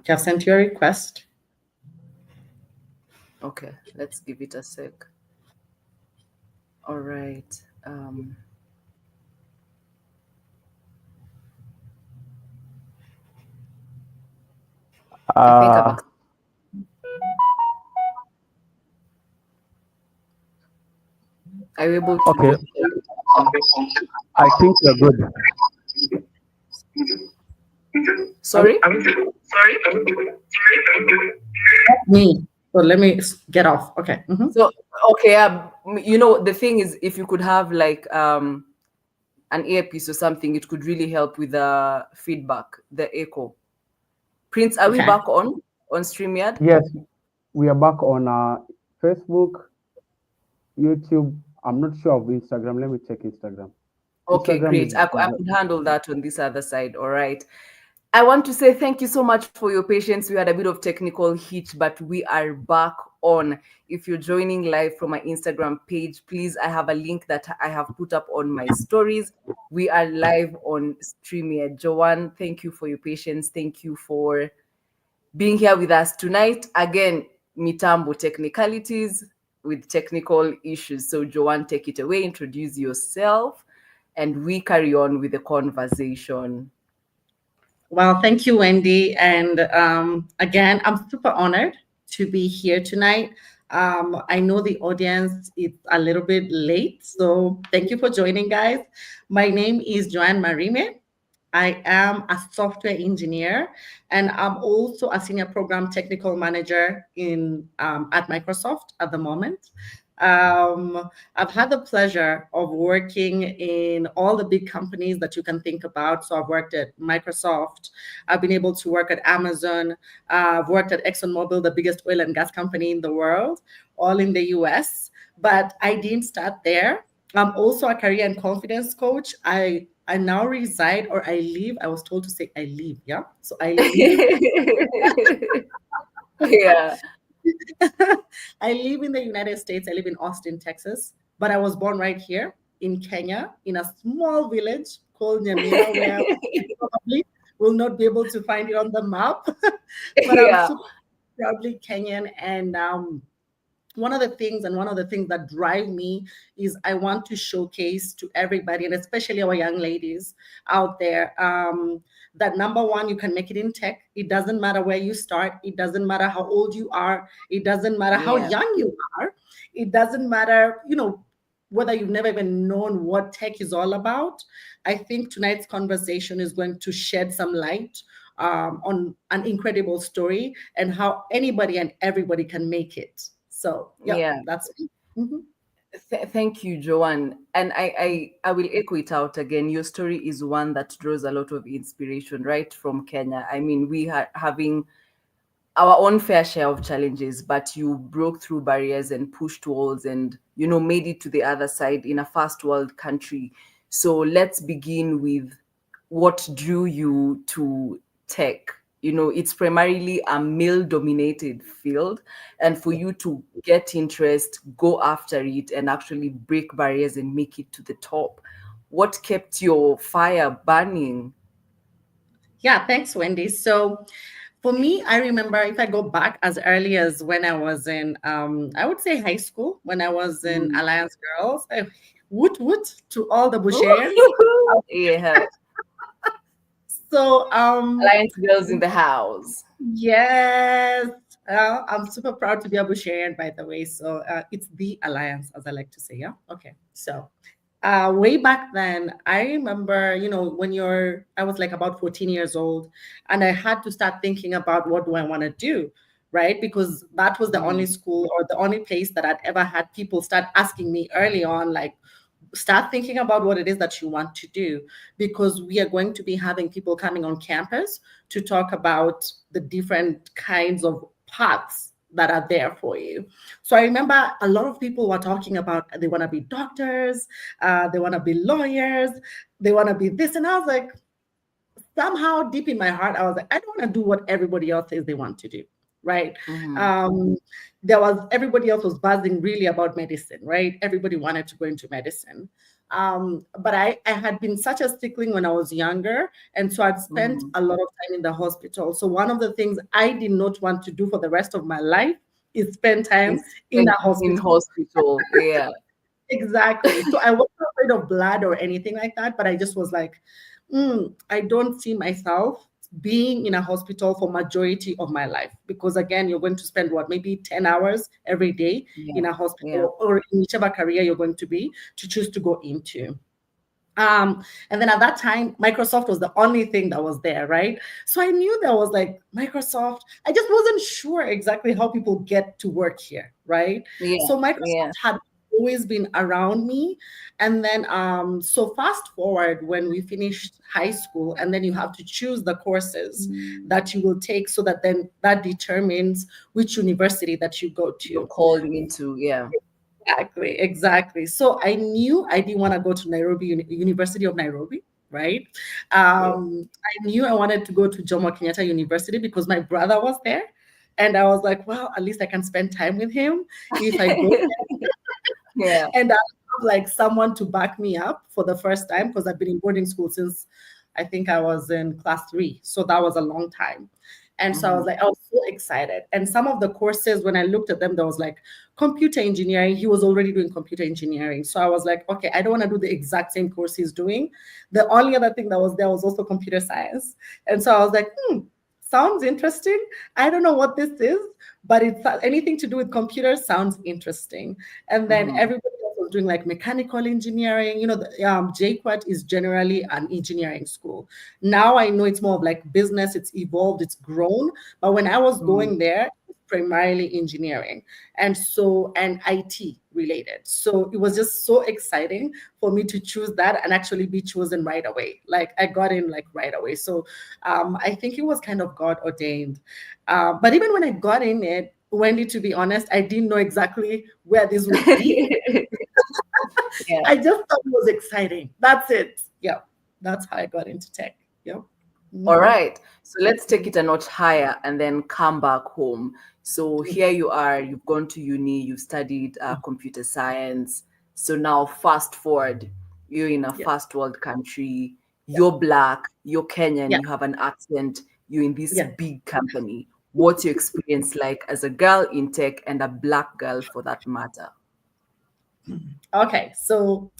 I've sent you a request. Okay, let's give it a sec. All right. I think I've. Are you able to? Okay. I think you're good. Sorry? Me. So let me get off. Okay. So, okay, the thing is, if you could have like an earpiece or something, it could really help with the feedback, the echo. Prince, are we back on StreamYard? Yes, we are back on Facebook, YouTube. I'm not sure of Instagram. Let me check Instagram. Okay, Instagram great. I could handle that on this other side. All right. I want to say thank you so much for your patience. We had a bit of technical hitch, but we are back on. If you're joining live from my Instagram page, please, I have a link that I have put up on my stories. We are live on StreamYard. Joanne, thank you for your patience. Thank you for being here with us tonight. Again, mitambo technicalities with technical issues. So Joanne, take it away, introduce yourself, and we carry on with the conversation. Well, thank you, Wendy. And again, I'm super honored to be here tonight. I know the audience is a little bit late, so thank you for joining, guys. My name is Joanne Marime. I am a software engineer, and I'm also a senior program technical manager at Microsoft at the moment. I've had the pleasure of working in all the big companies that you can think about. So I've worked at Microsoft. I've been able to work at Amazon. I've worked at ExxonMobil, the biggest oil and gas company in the world, all in the US. But I didn't start there. I'm also a career and confidence coach. I now reside, or I live. I was told to say I live. Yeah. So I live. Yeah. I live in the United States. I live in Austin, Texas, but I was born right here in Kenya, in a small village called Nyamira, where you probably will not be able to find it on the map. But I'm super proudly Kenyan, and one of the things that drive me is I want to showcase to everybody, and especially our young ladies out there, that number one, you can make it in tech. It doesn't matter where you start. It doesn't matter how old you are. It doesn't matter how young you are. It doesn't matter, whether you've never even known what tech is all about. I think tonight's conversation is going to shed some light on an incredible story and how anybody and everybody can make it. So that's it. Thank you, Joanne. And I will echo it out again. Your story is one that draws a lot of inspiration, right, from Kenya. I mean, we are having our own fair share of challenges, but you broke through barriers and pushed walls and, made it to the other side in a first world country. So let's begin with what drew you to tech. It's primarily a male-dominated field, and for you to get interest, go after it, and actually break barriers and make it to the top, what kept your fire burning? Yeah, thanks, Wendy. So for me, I remember, if I go back as early as when I was in, I would say high school, when I was in Alliance Girls. Woot woot to all the Busharians. Yeah. So Alliance Girls in the house. Yes. I'm super proud to be a Busharian, by the way. So it's the Alliance, as I like to say. Yeah. Okay. So way back then, I remember, when I was like about 14 years old, and I had to start thinking about what do I want to do, right? Because that was the only school or the only place that I'd ever had people start asking me early on, like, start thinking about what it is that you want to do, because we are going to be having people coming on campus to talk about the different kinds of paths that are there for you. So I remember a lot of people were talking about they want to be doctors, they want to be lawyers, they want to be this. And I was like, somehow deep in my heart, I was like, I don't want to do what everybody else says they want to do. Right. Everybody else was buzzing really about medicine, right? Everybody wanted to go into medicine. But I had been such a stickling when I was younger. And so I'd spent a lot of time in the hospital. So one of the things I did not want to do for the rest of my life is spend time in a hospital. In hospital, yeah. Exactly. So I wasn't afraid of blood or anything like that, but I just was like, I don't see myself being in a hospital for majority of my life, because again, you're going to spend maybe 10 hours every day in a hospital or in whichever career you're going to choose to go into. And then at that time, Microsoft was the only thing that was there, right? So I knew there was like Microsoft. I just wasn't sure exactly how people get to work here, right? So Microsoft had always been around me. And then so fast forward when we finished high school, and then you have to choose the courses that you will take, so that then that determines which university that you go to. You're called into, Exactly. So I knew I didn't want to go to University of Nairobi, right? I knew I wanted to go to Jomo Kenyatta University because my brother was there. And I was like, well, at least I can spend time with him if I go there. And I have like someone to back me up for the first time, because I've been in boarding school since I think I was in class 3. So that was a long time. And so I was so excited. And some of the courses, when I looked at them, there was like computer engineering. He was already doing computer engineering. So I was like, okay, I don't want to do the exact same course he's doing. The only other thing that was there was also computer science. And so I was like, sounds interesting. I don't know what this is, but it's anything to do with computers sounds interesting. And then everybody else was doing like mechanical engineering. You know, the, JKUAT is generally an engineering school. Now I know it's more of like business. It's evolved, it's grown. But when I was going there, primarily engineering and IT related. So it was just so exciting for me to choose that and actually be chosen right away. Like I got in like right away. So I think it was kind of God ordained. But even when I got in it, Wendy, to be honest, I didn't know exactly where this would be. I just thought it was exciting. That's it. Yeah. That's how I got into tech. Yeah. All right. So let's take it a notch higher and then come back home. So here you are, you've gone to uni, you've studied computer science. So now fast forward, you're in a first world country, you're Black, you're Kenyan, you have an accent, you're in this big company. What's your experience like as a girl in tech and a Black girl for that matter? Okay, so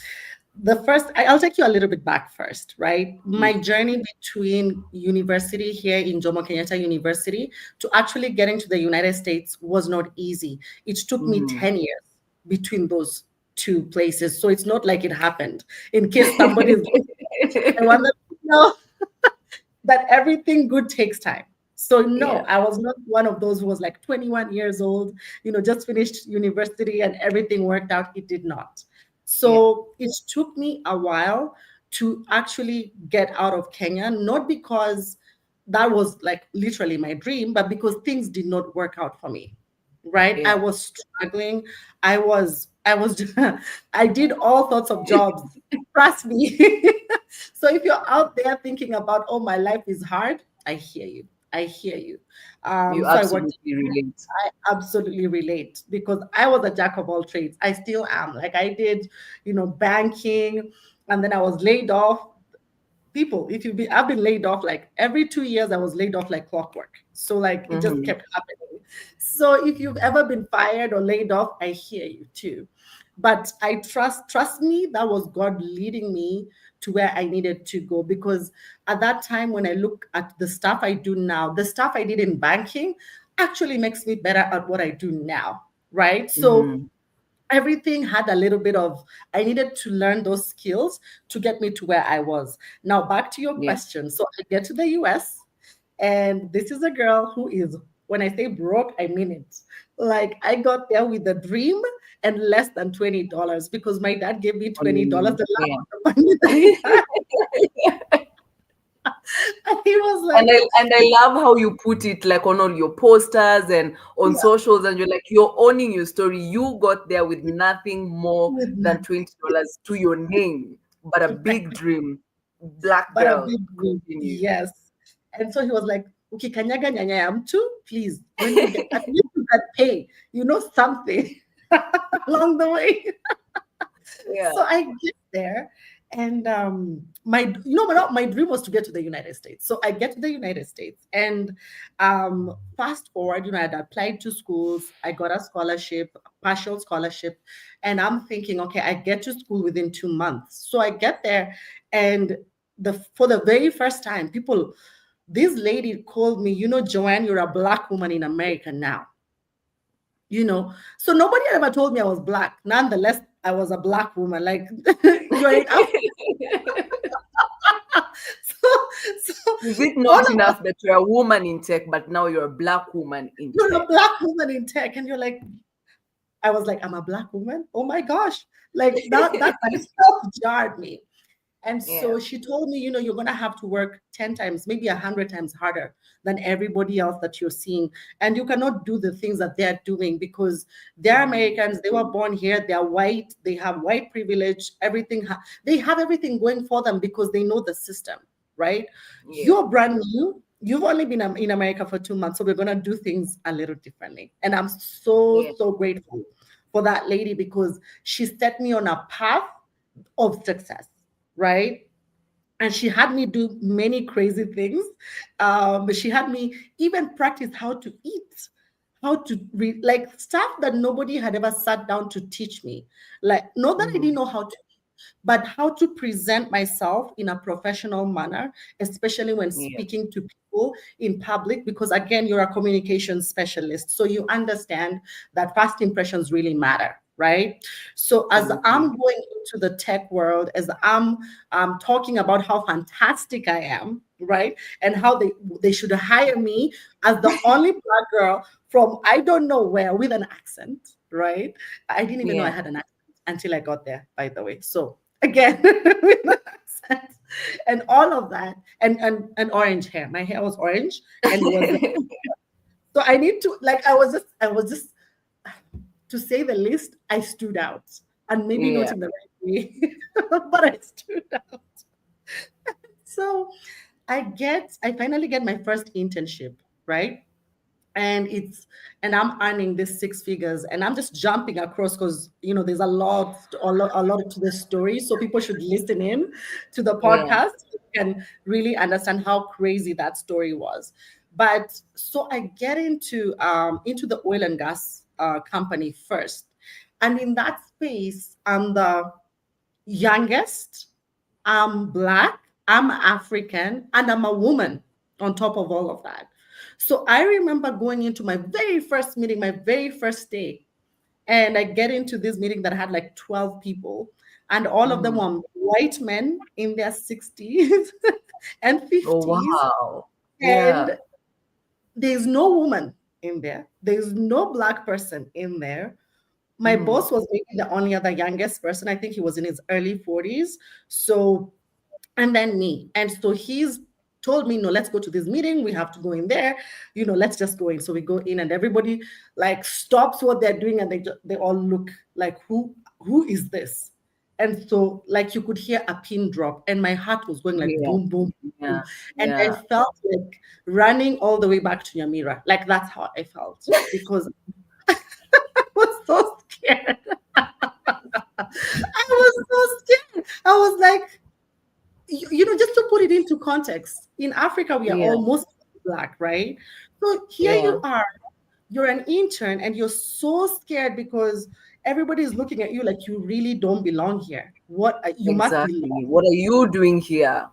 I'll take you a little bit back first, right? My journey between university here in Jomo Kenyatta University to actually getting to the United States was not easy. It took me 10 years between those two places. So it's not like it happened. In case somebody's I want them to know that everything good takes time. So no, I was not one of those who was like 21 years old, just finished university and everything worked out. It did not. So it took me a while to actually get out of Kenya, not because that was like literally my dream, but because things did not work out for me, right? I was struggling. I did all sorts of jobs, trust me. So if you're out there thinking about, oh, my life is hard, I hear you. You absolutely relate. I absolutely relate because I was a jack of all trades. I still am. Like I did, banking, and then I was laid off. People, I've been laid off like every 2 years. I was laid off like clockwork. So like it just kept happening. So if you've ever been fired or laid off, I hear you too. But I trust me, that was God leading me to where I needed to go. Because at that time, when I look at the stuff I do now, the stuff I did in banking actually makes me better at what I do now, right? So everything had a little bit of, I needed to learn those skills to get me to where I was. Now, back to your question. So I get to the US, and this is a girl who is, when I say broke, I mean it. Like I got there with a dream and less than $20 because my dad gave me $20 the last money that he had. And he was like, and I love how you put it, like on all your posters and on socials, and you're like, you're owning your story. You got there with nothing more than $20 to your name, but a big dream, Black girl. But a big dream, yes. And so he was like, okay, kanyaga nyanya ya mtu, please. When you get, at least you can pay, something along the way. So there, and my dream was to get to the United States. So I get to the United States, and fast forward, I had applied to schools, I got a scholarship, partial scholarship, and I'm thinking, okay, I get to school within 2 months. So I get there, and for the very first time, this lady called me, Joanne, you're a Black woman in America now. So nobody ever told me I was Black. Nonetheless, I was a Black woman. Like, you're in Africa. so Is it not enough that you're a woman in tech, but now you're a Black woman in tech? You're a Black woman in tech, and you're like, I was like, I'm a Black woman? Oh my gosh. Like that myself jarred me. And so she told me, you're going to have to work 10 times, maybe 100 times harder than everybody else that you're seeing. And you cannot do the things that they're doing because they're Americans. They were born here. They're white. They have white privilege. Everything. They have everything going for them because they know the system, right? Yeah. You're brand new. You've only been in America for 2 months. So we're going to do things a little differently. And I'm so grateful for that lady because she set me on a path of success. Right. And she had me do many crazy things. But she had me even practice how to eat, how to read, like stuff that nobody had ever sat down to teach me. Like, not that I didn't know how to eat, but how to present myself in a professional manner, especially when speaking to people in public, because again, you're a communication specialist. So you understand that first impressions really matter. Right. So as I'm going into the tech world, as I'm talking about how fantastic I am, right, and how they should hire me as the only Black girl from I don't know where with an accent, right? I didn't even know I had an accent until I got there, by the way. So again, with an accent and all of that, and orange hair. My hair was orange, and it was so I need to I was just. To say the least, I stood out, and maybe not in the right way, but I stood out. So I finally get my first internship, right? And I'm earning this 6 figures, and I'm just jumping across because there's a lot to the story. So people should listen in to the podcast and really understand how crazy that story was. But so I get into the oil and gas company first. And in that space, I'm the youngest, I'm Black, I'm African, and I'm a woman on top of all of that. So I remember going into my very first meeting, my very first day, and I get into this meeting that had like 12 people, and all of them were white men in their 60s and 50s. Oh, wow. And there's no woman in there. There's no Black person in there. My boss was maybe the only other youngest person. I think he was in his early 40s. So, and then me. And so he's told me, no, let's go to this meeting. We have to go in there. Let's just go in. So we go in, and everybody stops what they're doing, and they all look like, who is this? And so you could hear a pin drop, and my heart was going boom, boom, boom. And I felt like running all the way back to Nyamira. That's how I felt, because I was so scared. I was so scared. I was like, just to put it into context, in Africa, we are almost Black, right? So here you are, you're an intern, and you're so scared because everybody is looking at you like you really don't belong here. Must belong. What are you doing here?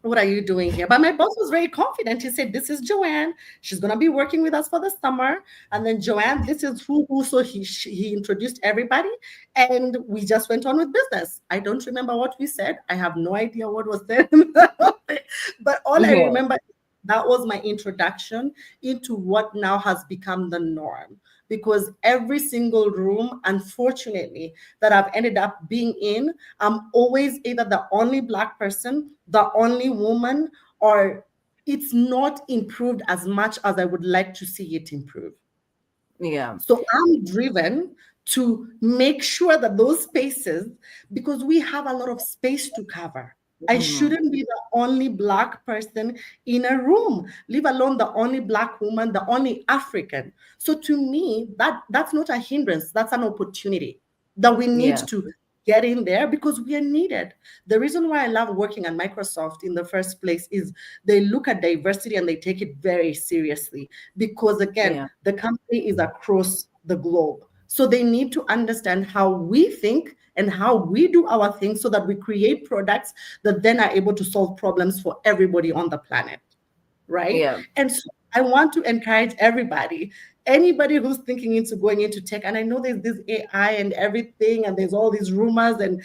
What are you doing here? But my boss was very confident. He said, this is Joanne. She's going to be working with us for the summer. And then Joanne, this is who. So he introduced everybody, and we just went on with business. I don't remember what we said. I have no idea what was said. But all I remember, that was my introduction into what now has become the norm. Because every single room, unfortunately, that I've ended up being in, I'm always either the only Black person, the only woman, or it's not improved as much as I would like to see it improve. Yeah. So I'm driven to make sure that those spaces, because we have a lot of space to cover. I shouldn't be the only Black person in a room, leave alone the only Black woman, the only African. So to me, that's not a hindrance. That's an opportunity that we need to getting there because we are needed. The reason why I love working at Microsoft in the first place is they look at diversity and they take it very seriously because, again, the company is across the globe. So they need to understand how we think and how we do our things so that we create products that then are able to solve problems for everybody on the planet, right? Yeah. And so I want to encourage everybody, anybody who's thinking into going into tech, and I know there's this AI and everything, and there's all these rumors, and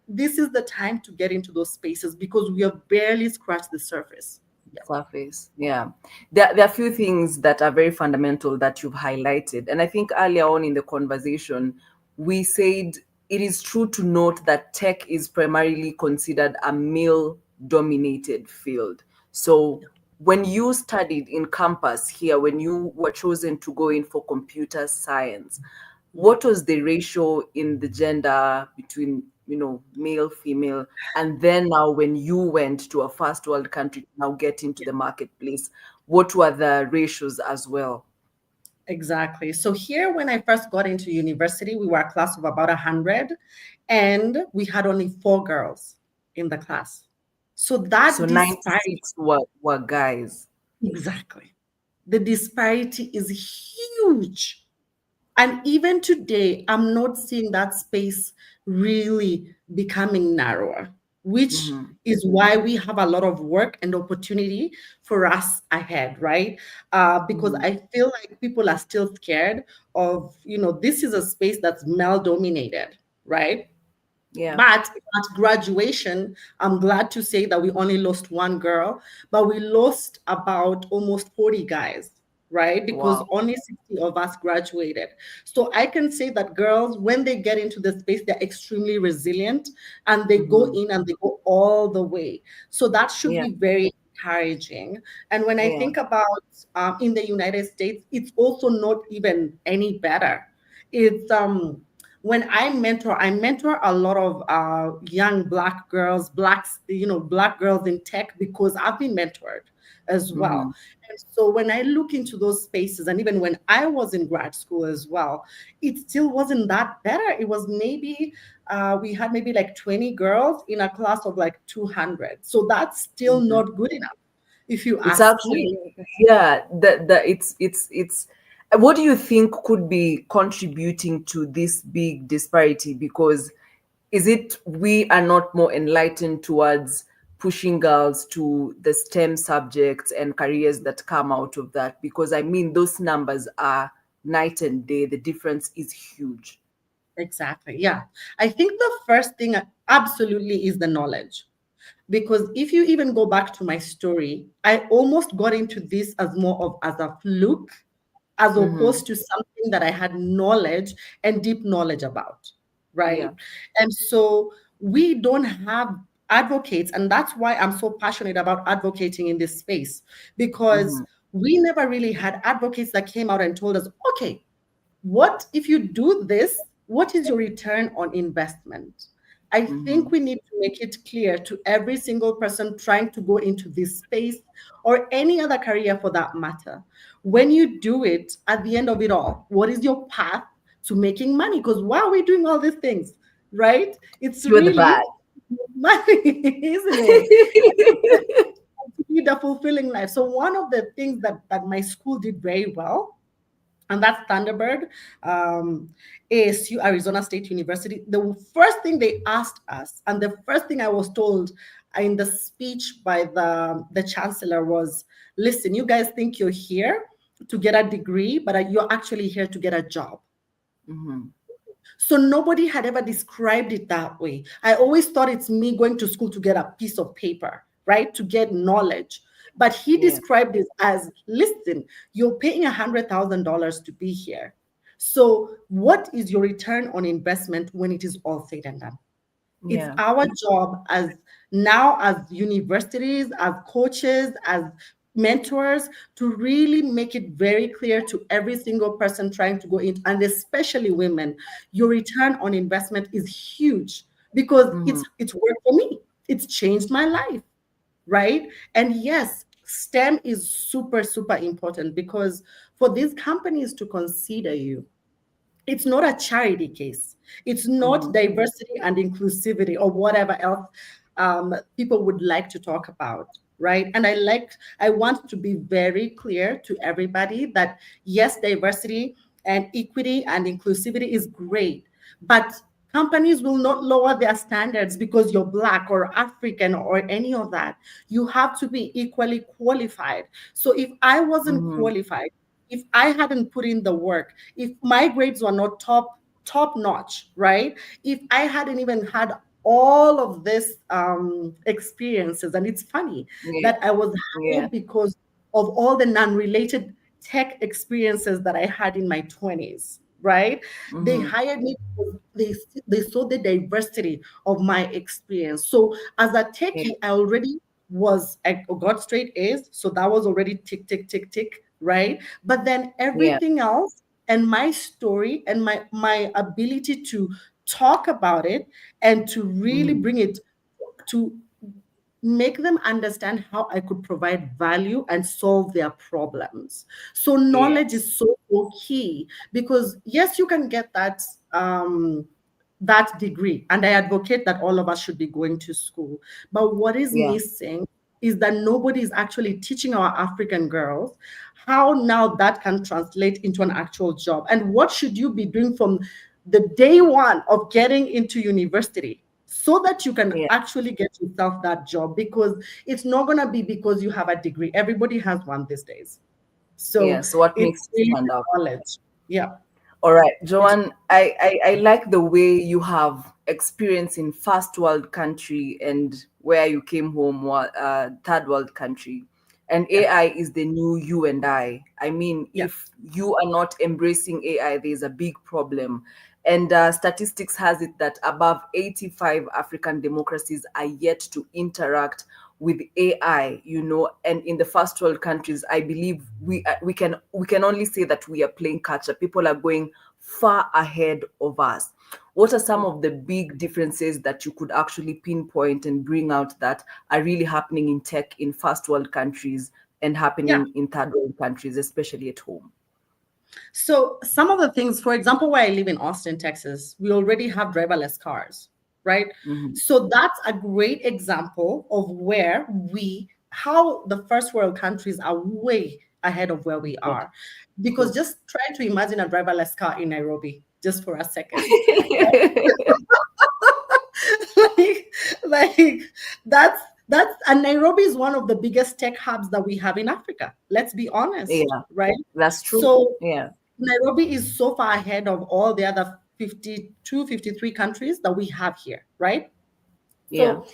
this is the time to get into those spaces because we have barely scratched the surface. Surface. Yeah. There are a few things that are very fundamental that you've highlighted. And I think earlier on in the conversation, we said it is true to note that tech is primarily considered a male-dominated field. So when you studied in campus here, when you were chosen to go in for computer science, what was the ratio in the gender between, male, female, and then now when you went to a first world country to now get into the marketplace, what were the ratios as well? Exactly. So here, when I first got into university, we were a class of about 100, and we had only 4 girls in the class. So that So disparity, 96 were guys. exactly. The disparity is huge. And even today, I'm not seeing that space really becoming narrower, which is why we have a lot of work and opportunity for us ahead, right? Because I feel like people are still scared of, this is a space that's male dominated, right? Yeah. But at graduation, I'm glad to say that we only lost 1 girl, but we lost about almost 40 guys, right? Because only 60 of us graduated. So I can say that girls, when they get into the space, they're extremely resilient and they go in and they go all the way. So that should be very encouraging. And when I think about in the United States, it's also not even any better. It's when I mentor a lot of young Black girls, black girls in tech because I've been mentored as well. And so when I look into those spaces, and even when I was in grad school as well, it still wasn't that better. It was maybe we had maybe like 20 girls in a class of like 200. So that's still not good enough, if you It's ask me. actually, it's what do you think could be contributing to this big disparity? Because is it we are not more enlightened towards pushing girls to the STEM subjects and careers that come out of that? Because I mean, those numbers are night and day. The difference is huge. Exactly. Yeah. I think the first thing absolutely is the knowledge. Because if you even go back to my story, I almost got into this as more of as a fluke, as opposed to something that I had knowledge and deep knowledge about, right? Yeah. And so we don't have advocates, and that's why I'm so passionate about advocating in this space, because we never really had advocates that came out and told us, okay, what if you do this? What is your return on investment? I think we need to make it clear to every single person trying to go into this space or any other career for that matter. When you do it, at the end of it all, what is your path to making money? Because why are we doing all these things, right? It's You're the really bad. money, isn't it? To lead a fulfilling life. So one of the things that my school did very well, and that's Thunderbird, ASU, Arizona State University. The first thing they asked us, and the first thing I was told in the speech by the chancellor was, listen, you guys think you're here to get a degree, but you're actually here to get a job. So nobody had ever described it that way. I always thought it's me going to school to get a piece of paper, right? To get knowledge. But he described it as, listen, you're paying $100,000 to be here. So what is your return on investment when it is all said and done? It's our job as universities, as coaches, as mentors, to really make it very clear to every single person trying to go in, and especially women, your return on investment is huge because it's worked for me. It's changed my life, right? And yes, STEM is super, super important because for these companies to consider you, It's not a charity case. It's not diversity and inclusivity or whatever else people would like to talk about, right? And I want to be very clear to everybody that yes, diversity and equity and inclusivity is great, but companies will not lower their standards because you're Black or African or any of that. You have to be equally qualified. So if I wasn't qualified, if I hadn't put in the work, if my grades were not top notch, right? If I hadn't even had all of this experiences, and it's funny that I was hired because of all the non-related tech experiences that I had in my 20s, right? They hired me because they saw the diversity of my experience. So as a techie, I already I got straight A's, so that was already tick tick tick tick, right? But then everything else and my story and my ability to talk about it and to really bring it to make them understand how I could provide value and solve their problems. So knowledge is so key, because yes, you can get that degree, and I advocate that all of us should be going to school. But what is missing is that nobody is actually teaching our African girls how now that can translate into an actual job. And what should you be doing from the day one of getting into university so that you can actually get yourself that job? Because it's not going to be because you have a degree. Everybody has one these days. So what it's makes you stand out? knowledge. Yeah. All right, Joanne, I like the way you have experience in first world country and where you came home, third world country. And AI is the new you and I. I mean, if you are not embracing AI, there's a big problem. And statistics has it that above 85 African democracies are yet to interact with AI, and in the first world countries, I believe we can only say that we are playing catch up. People are going far ahead of us. What are some of the big differences that you could actually pinpoint and bring out that are really happening in tech in first world countries and happening in third world countries, especially at home? So some of the things, for example, where I live in Austin, Texas, we already have driverless cars, right? So that's a great example of how the first world countries are way ahead of where we are. Because just try to imagine a driverless car in Nairobi, just for a second. like that's and Nairobi is one of the biggest tech hubs that we have in Africa. Let's be honest, right? That's true. So Nairobi is so far ahead of all the other 52, 53 countries that we have here, right? So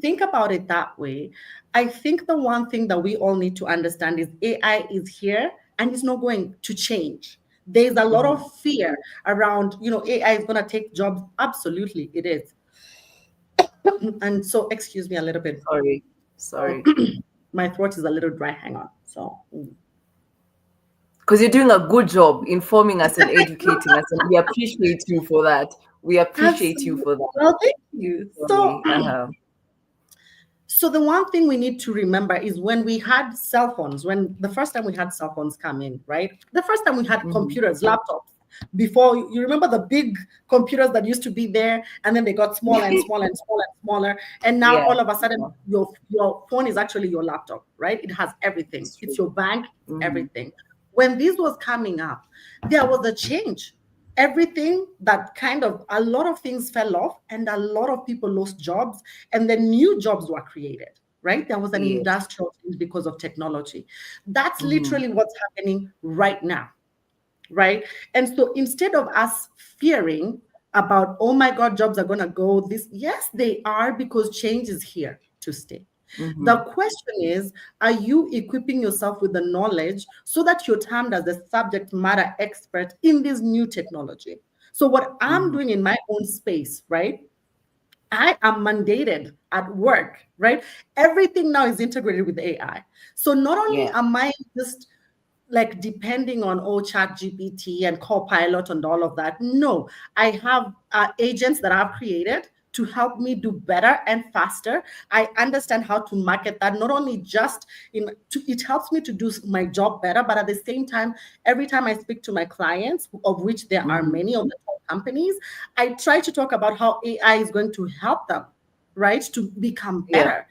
think about it that way. I think the one thing that we all need to understand is AI is here and it's not going to change. There's a lot of fear around, AI is going to take jobs. Absolutely, it is. And so, excuse me a little bit. Sorry. My throat is a little dry. Hang on. So, because you're doing a good job informing us and educating us, and we appreciate you for that. Well, thank you. So the one thing we need to remember is when we had cell phones, when the first time we had cell phones come in, right? The first time we had computers, laptops. Before, you remember the big computers that used to be there, and then they got smaller and smaller and smaller and smaller. And now all of a sudden, your phone is actually your laptop, right? It has everything. It's your bank, everything. When this was coming up, there was a change. Everything that a lot of things fell off and a lot of people lost jobs, and then new jobs were created, right? There was an industrial change because of technology. That's literally what's happening right now, right? And so instead of us fearing about, oh my God, jobs are going to go, yes, they are, because change is here to stay. The question is, are you equipping yourself with the knowledge so that you're termed as a subject matter expert in this new technology? So what I'm doing in my own space, right? I am mandated at work, right? Everything now is integrated with AI. So not only am I just like depending on ChatGPT and Copilot and all of that. No, I have agents that I've created to help me do better and faster. I understand how to market that, not only just it helps me to do my job better, but at the same time, every time I speak to my clients, of which there are many of the top companies, I try to talk about how AI is going to help them, right, to become better.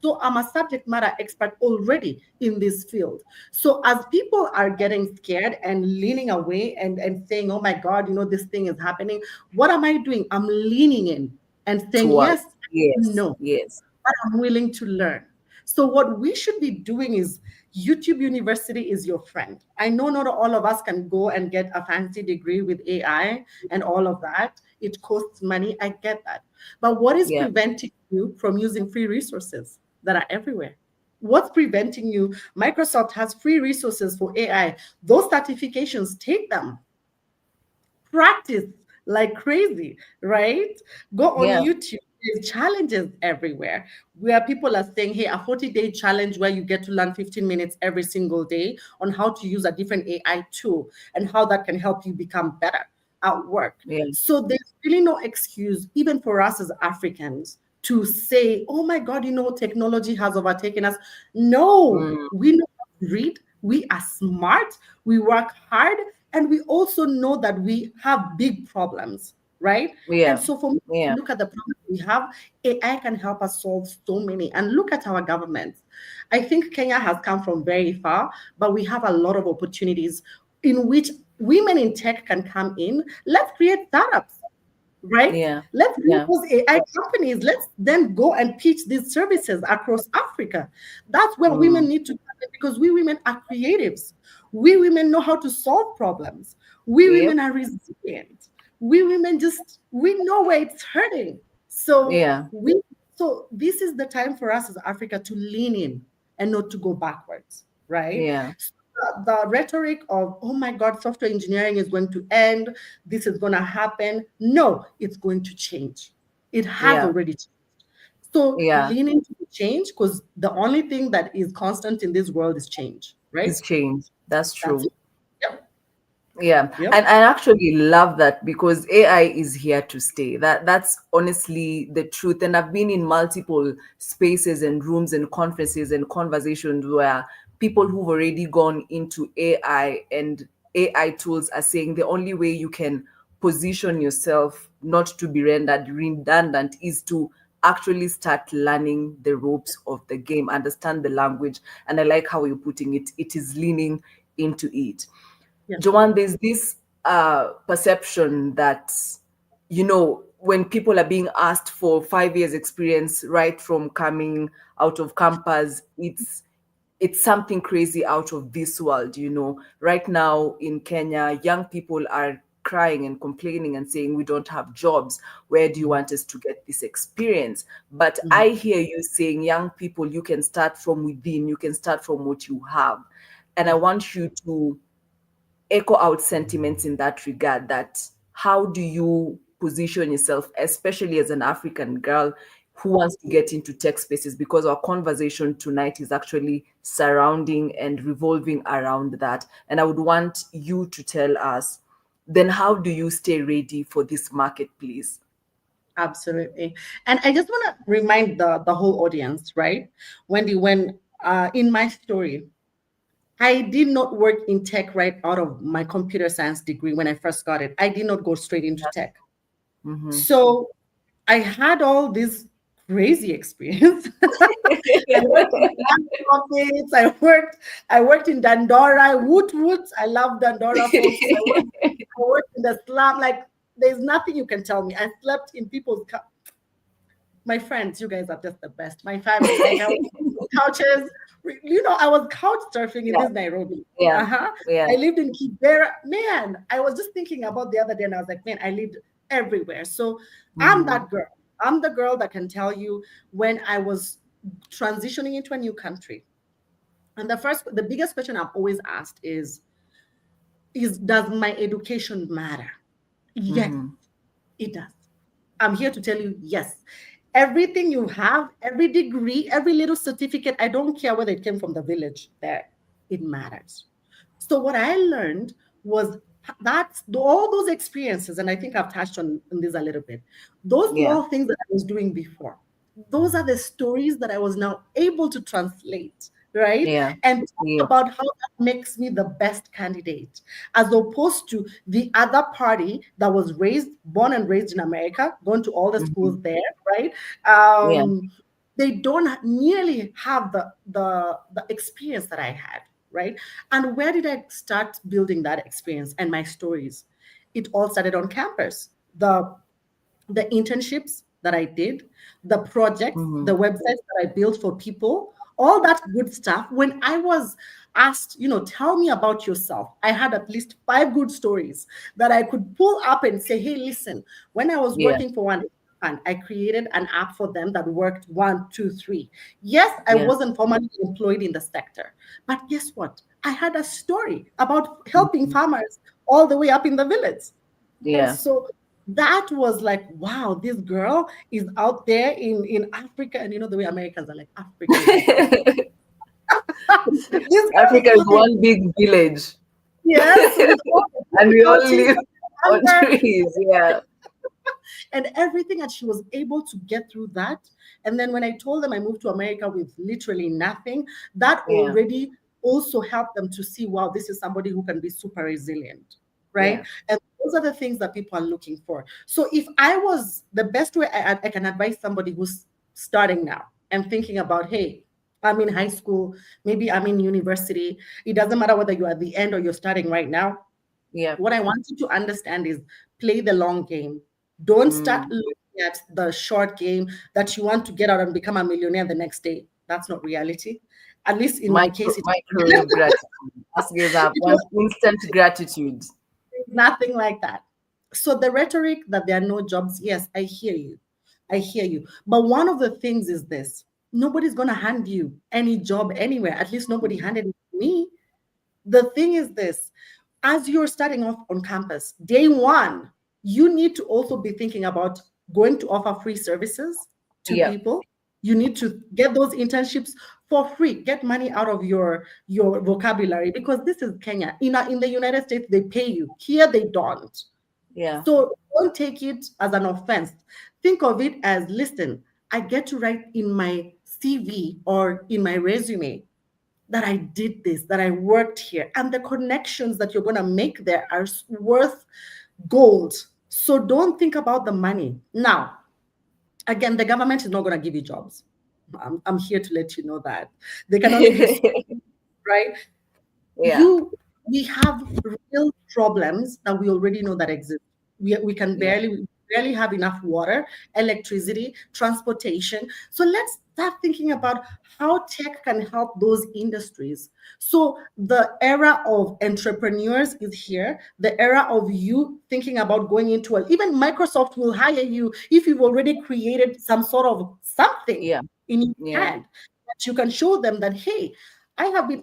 So I'm a subject matter expert already in this field. So as people are getting scared and leaning away and saying, oh my God, this thing is happening, what am I doing? I'm leaning in and saying, yes, no, but I'm willing to learn. So what we should be doing is, YouTube University is your friend. I know not all of us can go and get a fancy degree with AI and all of that. It costs money. I get that. But what is preventing you from using free resources that are everywhere? What's preventing you? Microsoft has free resources for AI. Those certifications, take them. Practice like crazy, right? Go on YouTube. There's challenges everywhere where people are saying, hey, a 40-day challenge where you get to learn 15 minutes every single day on how to use a different AI tool and how that can help you become better at work. So there's really no excuse, even for us as Africans, to say, oh my God, technology has overtaken us. No, we know how to read. We are smart. We work hard. And we also know that we have big problems, right? And so for me, look at the problems we have, AI can help us solve so many. And look at our governments. I think Kenya has come from very far, but we have a lot of opportunities in which women in tech can come in. Let's create startups, right? Let's create those AI companies. Let's then go and pitch these services across Africa. That's where women need to come in, because we women are creatives. We women know how to solve problems. We women are resilient. We women we know where it's hurting. So so this is the time for us as Africa to lean in and not to go backwards, right? So the rhetoric of, oh my God, software engineering is going to end, this is going to happen. No, it's going to change. It has already changed. So lean into the change, because the only thing that is constant in this world is change, right? It's change. That's true. Yep. And I actually love that, because AI is here to stay. That's honestly the truth. And I've been in multiple spaces and rooms and conferences and conversations where people who've already gone into AI and AI tools are saying the only way you can position yourself not to be rendered redundant is to actually start learning the ropes of the game, understand the language. And I like how you're putting it. It is leaning into it. Joanne, there's this perception that, when people are being asked for 5 years experience right from coming out of campus, it's something crazy out of this world. Right now in Kenya, young people are crying and complaining and saying, we don't have jobs. Where do you want us to get this experience? But I hear you saying, young people, you can start from within, you can start from what you have. And I want you to echo out sentiments in that regard, that how do you position yourself, especially as an African girl who wants to get into tech spaces, because our conversation tonight is actually surrounding and revolving around that. And I would want you to tell us, then how do you stay ready for this market, please? Absolutely. And I just want to remind the whole audience, right? Wendy, when in my story, I did not work in tech right out of my computer science degree when I first got it. I did not go straight into tech. So I had all this crazy experience. I worked in office. I worked in Dandora, Woot. I love Dandora folks. I worked in the slum. Like, there's nothing you can tell me. I slept in people's my friends, you guys are just the best. My family, couches. I was couch surfing in this Nairobi. I lived in Kibera. Man, I was just thinking about the other day, and I was like, man, I lived everywhere. So I'm that girl. I'm the girl that can tell you when I was transitioning into a new country. And the biggest question I'm always asked is does my education matter? Yes, it does. I'm here to tell you, yes. Everything you have, every degree, every little certificate, I don't care whether it came from the village there, it matters. So what I learned was that's all those experiences, and I think I've touched on this a little bit. Those Yeah. small things that I was doing before, those are the stories that I was now able to translate, right? Yeah. And talk Yeah. about how that makes me the best candidate, as opposed to the other party that was born and raised in America, gone to all the schools there, right? Yeah. They don't nearly have the experience that I had, right? And where did I start building that experience and my stories? It all started on campus. The internships that I did, the projects, the websites that I built for people, all that good stuff. When I was asked, tell me about yourself, I had at least 5 good stories that I could pull up and say, hey, listen, when I was Yeah. working for one, and I created an app for them that worked 1, 2, 3. Yes, I Yeah. wasn't formally employed in the sector, but guess what? I had a story about helping farmers all the way up in the village. Yeah. And so that was like, wow, this girl is out there in Africa. And you know the way Americans are like, Africa. This girl Africa is is living, one big village, yes, with all the and we all difficulties live on and trees. Yeah. and everything, and she was able to get through that. And then when I told them I moved to America with literally nothing, that Yeah. already also helped them to see, wow, this is somebody who can be super resilient, right? Yeah. And those are the things that people are looking for. So if I was the best way I can advise somebody who's starting now and thinking about, hey, I'm in high school, maybe I'm in university, it doesn't matter whether you're at the end or you're starting right now. Yeah. What I want you to understand is play the long game. Don't start looking at the short game that you want to get out and become a millionaire the next day. That's not reality. At least in my case, Microwave gratitude. Ask give up it one was instant gratitude. nothing like that. So the rhetoric that there are no jobs, yes, I hear you. I hear you. But one of the things is this: nobody's going to hand you any job anywhere. At least nobody handed it to me. The thing is this: as you're starting off on campus, day one, you need to also be thinking about going to offer free services to Yeah. people. You need to get those internships for free. Get money out of your vocabulary, because this is Kenya. In the United States, they pay you. Here, they don't. Yeah. So don't take it as an offense. Think of it as, listen, I get to write in my CV or in my resume that I did this, that I worked here, and the connections that you're going to make there are worth gold. So don't think about the money. Now, again, the government is not going to give you jobs. I'm here to let you know that. They can only give, right? Yeah. We have real problems that we already know that exist. We can Yeah. barely have enough water, electricity, transportation. So let's start thinking about how tech can help those industries. So the era of entrepreneurs is here. The era of you thinking about going into even Microsoft will hire you if you've already created some sort of something Yeah. in your Yeah. hand that you can show them that, hey, I've been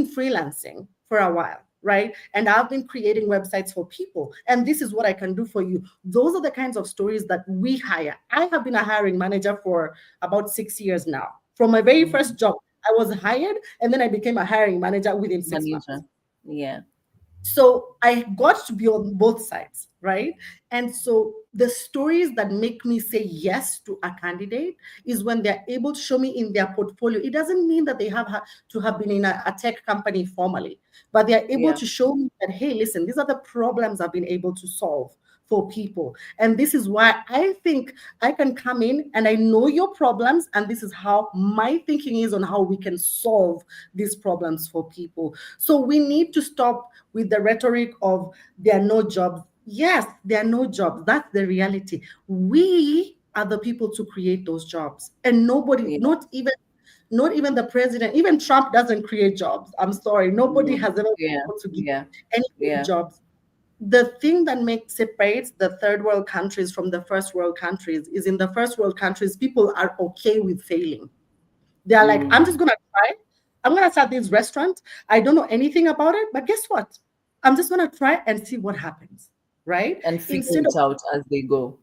freelancing for a while, right? And I've been creating websites for people, and this is what I can do for you. Those are the kinds of stories that we hire. I have been a hiring manager for about 6 years now. From my very first job, I was hired, and then I became a hiring manager within 6 months. Manager. Yeah. So I got to be on both sides, right? And so the stories that make me say yes to a candidate is when they're able to show me in their portfolio. It doesn't mean that they to have been in a tech company formally, but they're able Yeah. to show me that, hey, listen, these are the problems I've been able to solve for people. And this is why I think I can come in and I know your problems. And this is how my thinking is on how we can solve these problems for people. So we need to stop with the rhetoric of there are no jobs. Yes, there are no jobs. That's the reality. We are the people to create those jobs. And nobody, Yeah. not even the president, even Trump doesn't create jobs. I'm sorry. Nobody has ever been Yeah. able to give Yeah. any Yeah. jobs. The thing that separates the third world countries from the first world countries is, in the first world countries, people are okay with failing. They are like, I'm just going to try. I'm going to start this restaurant. I don't know anything about it, but guess what? I'm just going to try and see what happens, right? And figure Instead it of out as they go.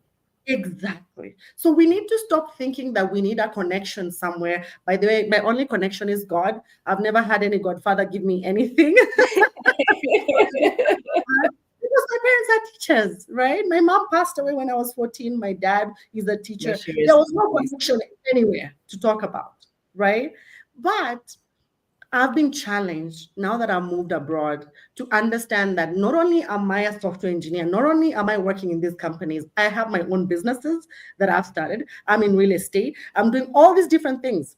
Exactly. So we need to stop thinking that we need a connection somewhere. By the way, my only connection is God. I've never had any godfather give me anything. parents are teachers, right? My mom passed away when I was 14. My dad is a teacher. Yes, she is. There was no connection anywhere to talk about, right? But I've been challenged now that I've moved abroad to understand that not only am I a software engineer, not only am I working in these companies, I have my own businesses that I've started. I'm in real estate. I'm doing all these different things.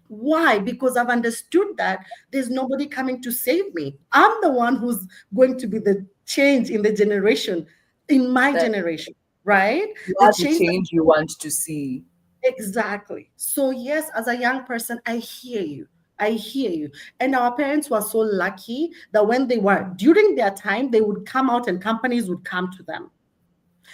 Why? Because I've understood that there's nobody coming to save me. I'm the one who's going to be the change in the generation, in my generation, right? You The are the change. change you want to see. Exactly. So, yes, as a young person, I hear you. I hear you. And our parents were so lucky that when they were during their time, they would come out and companies would come to them.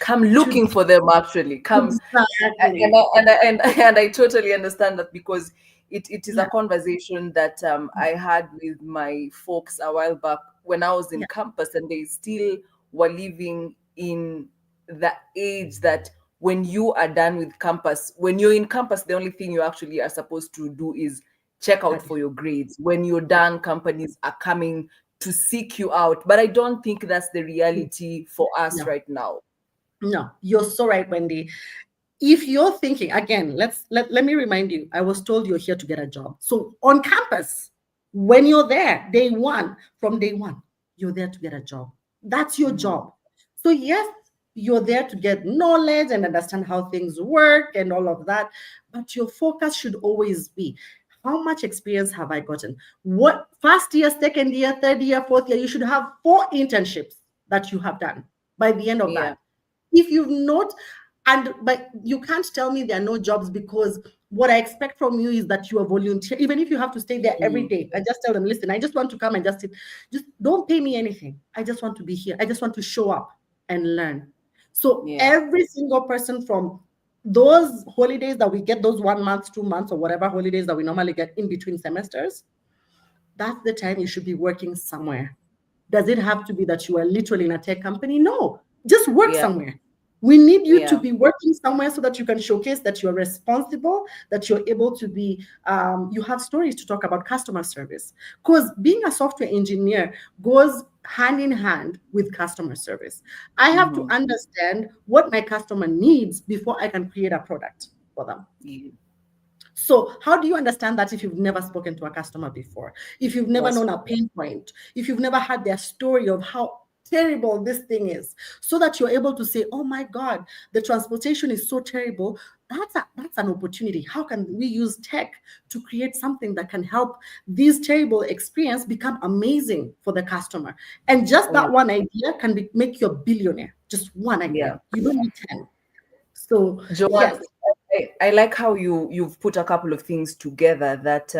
Come looking for them, actually. Come. Exactly. And I totally understand that, because it is Yeah. a conversation that I had with my folks a while back when I was in Yeah. campus, and they still were living in the age that when you are done with campus, when you're in campus, the only thing you actually are supposed to do is check out for your grades. When you're done, companies are coming to seek you out. But I don't think that's the reality for us No. right now. No, you're so right, Wendy. If you're thinking, again, let me remind you, I was told you're here to get a job. So on campus, when you're there, from day one, you're there to get a job. That's your job. So yes, you're there to get knowledge and understand how things work and all of that. But your focus should always be, how much experience have I gotten? What first year, second year, third year, fourth year, you should have 4 internships that you have done by the end of Yeah. that. If you've not, but you can't tell me there are no jobs, because what I expect from you is that you are volunteer. Even if you have to stay there every day, I just tell them, listen, I just want to come and just sit. Just don't pay me anything. I just want to be here. I just want to show up and learn. So every single person, from those holidays that we get, those 1 month, 2 months, or whatever holidays that we normally get in between semesters, that's the time you should be working somewhere. Does it have to be that you are literally in a tech company? No, just work somewhere. We need you to be working somewhere so that you can showcase that you're responsible, that you're able to be, you have stories to talk about customer service. Because being a software engineer goes hand in hand with customer service. I have to understand what my customer needs before I can create a product for them. So how do you understand that if you've never spoken to a customer before, if you've never known a pain point, if you've never had their story of how terrible this thing is, so that you're able to say, oh my God, the transportation is so terrible. That's an opportunity. How can we use tech to create something that can help this terrible experience become amazing for the customer? And just that one idea can make you a billionaire. Just one idea. You don't need 10. So Joanne, I like how you've put a couple of things together, that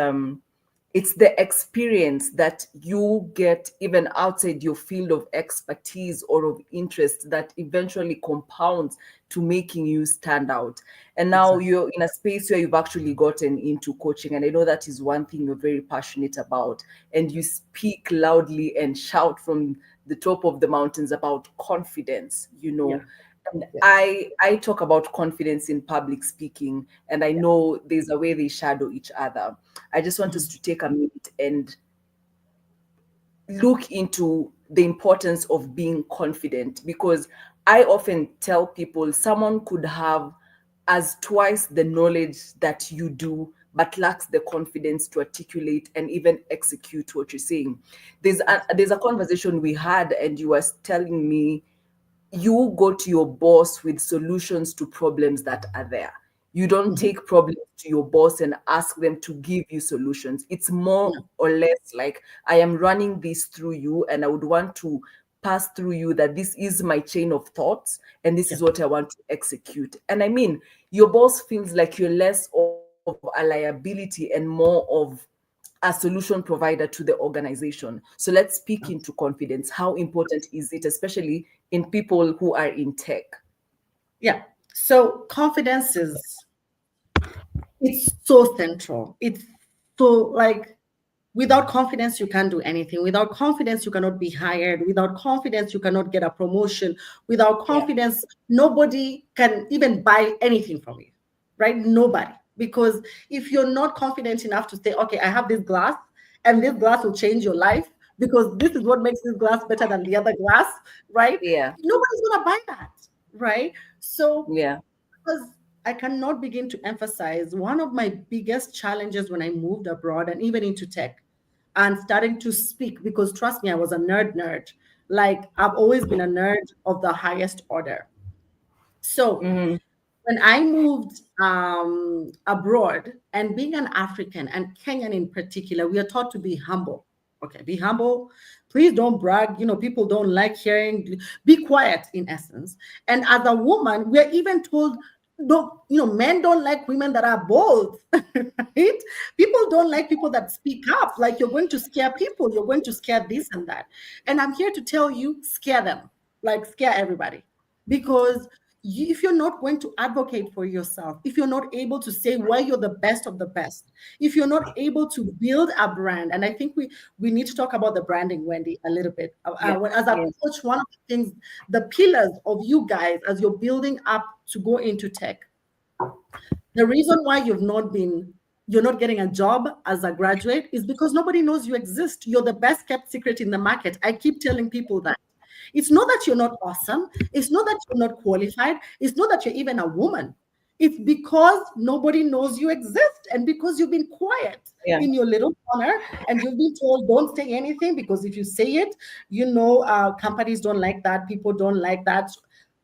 it's the experience that you get even outside your field of expertise or of interest that eventually compounds to making you stand out. And now you're in a space where you've actually gotten into coaching. And I know that is one thing you're very passionate about. And you speak loudly and shout from the top of the mountains about confidence, And I talk about confidence in public speaking, and I know there's a way they shadow each other. I just want us to take a minute and look into the importance of being confident, because I often tell people someone could have as twice the knowledge that you do, but lacks the confidence to articulate and even execute what you're saying. There's a conversation we had, and you were telling me you go to your boss with solutions to problems that are there. You don't take problems to your boss and ask them to give you solutions. It's more or less like, I am running this through you, and I would want to pass through you that this is my chain of thoughts, and this is what I want to execute. And I mean, your boss feels like you're less of a liability and more of a solution provider to the organization. So let's speak into confidence. How important is it, especially in people who are in tech? Yeah. So confidence it's so central. It's so without confidence, you can't do anything. Without confidence, you cannot be hired. Without confidence, you cannot get a promotion. Without confidence, nobody can even buy anything from you, right? Nobody. Because if you're not confident enough to say, okay, I have this glass and this glass will change your life, because this is what makes this glass better than the other glass, right? Yeah. Nobody's gonna buy that, right? So Yeah. because I cannot begin to emphasize one of my biggest challenges when I moved abroad and even into tech and starting to speak, because trust me, I was a nerd. Like I've always been a nerd of the highest order. So Mm-hmm. when I moved abroad, and being an African and Kenyan in particular, we are taught to be humble. Okay, be humble. Please don't brag. People don't like hearing. Be quiet, in essence. And as a woman, we're even told, don't. Men don't like women that are bold, right? People don't like people that speak up. Like you're going to scare people. You're going to scare this and that. And I'm here to tell you, scare them. Like scare everybody, because if you're not going to advocate for yourself, if you're not able to say why you're the best of the best, if you're not able to build a brand, and I think we need to talk about the branding, Wendy, a little bit. As a coach, one of the things, the pillars of you guys as you're building up to go into tech, the reason why you're not getting a job as a graduate is because nobody knows you exist. You're the best kept secret in the market. I keep telling people that. It's not that you're not awesome. It's not that you're not qualified. It's not that you're even a woman. It's because nobody knows you exist, and because you've been quiet in your little corner, and you've been told don't say anything, because if you say it, companies don't like that. People don't like that.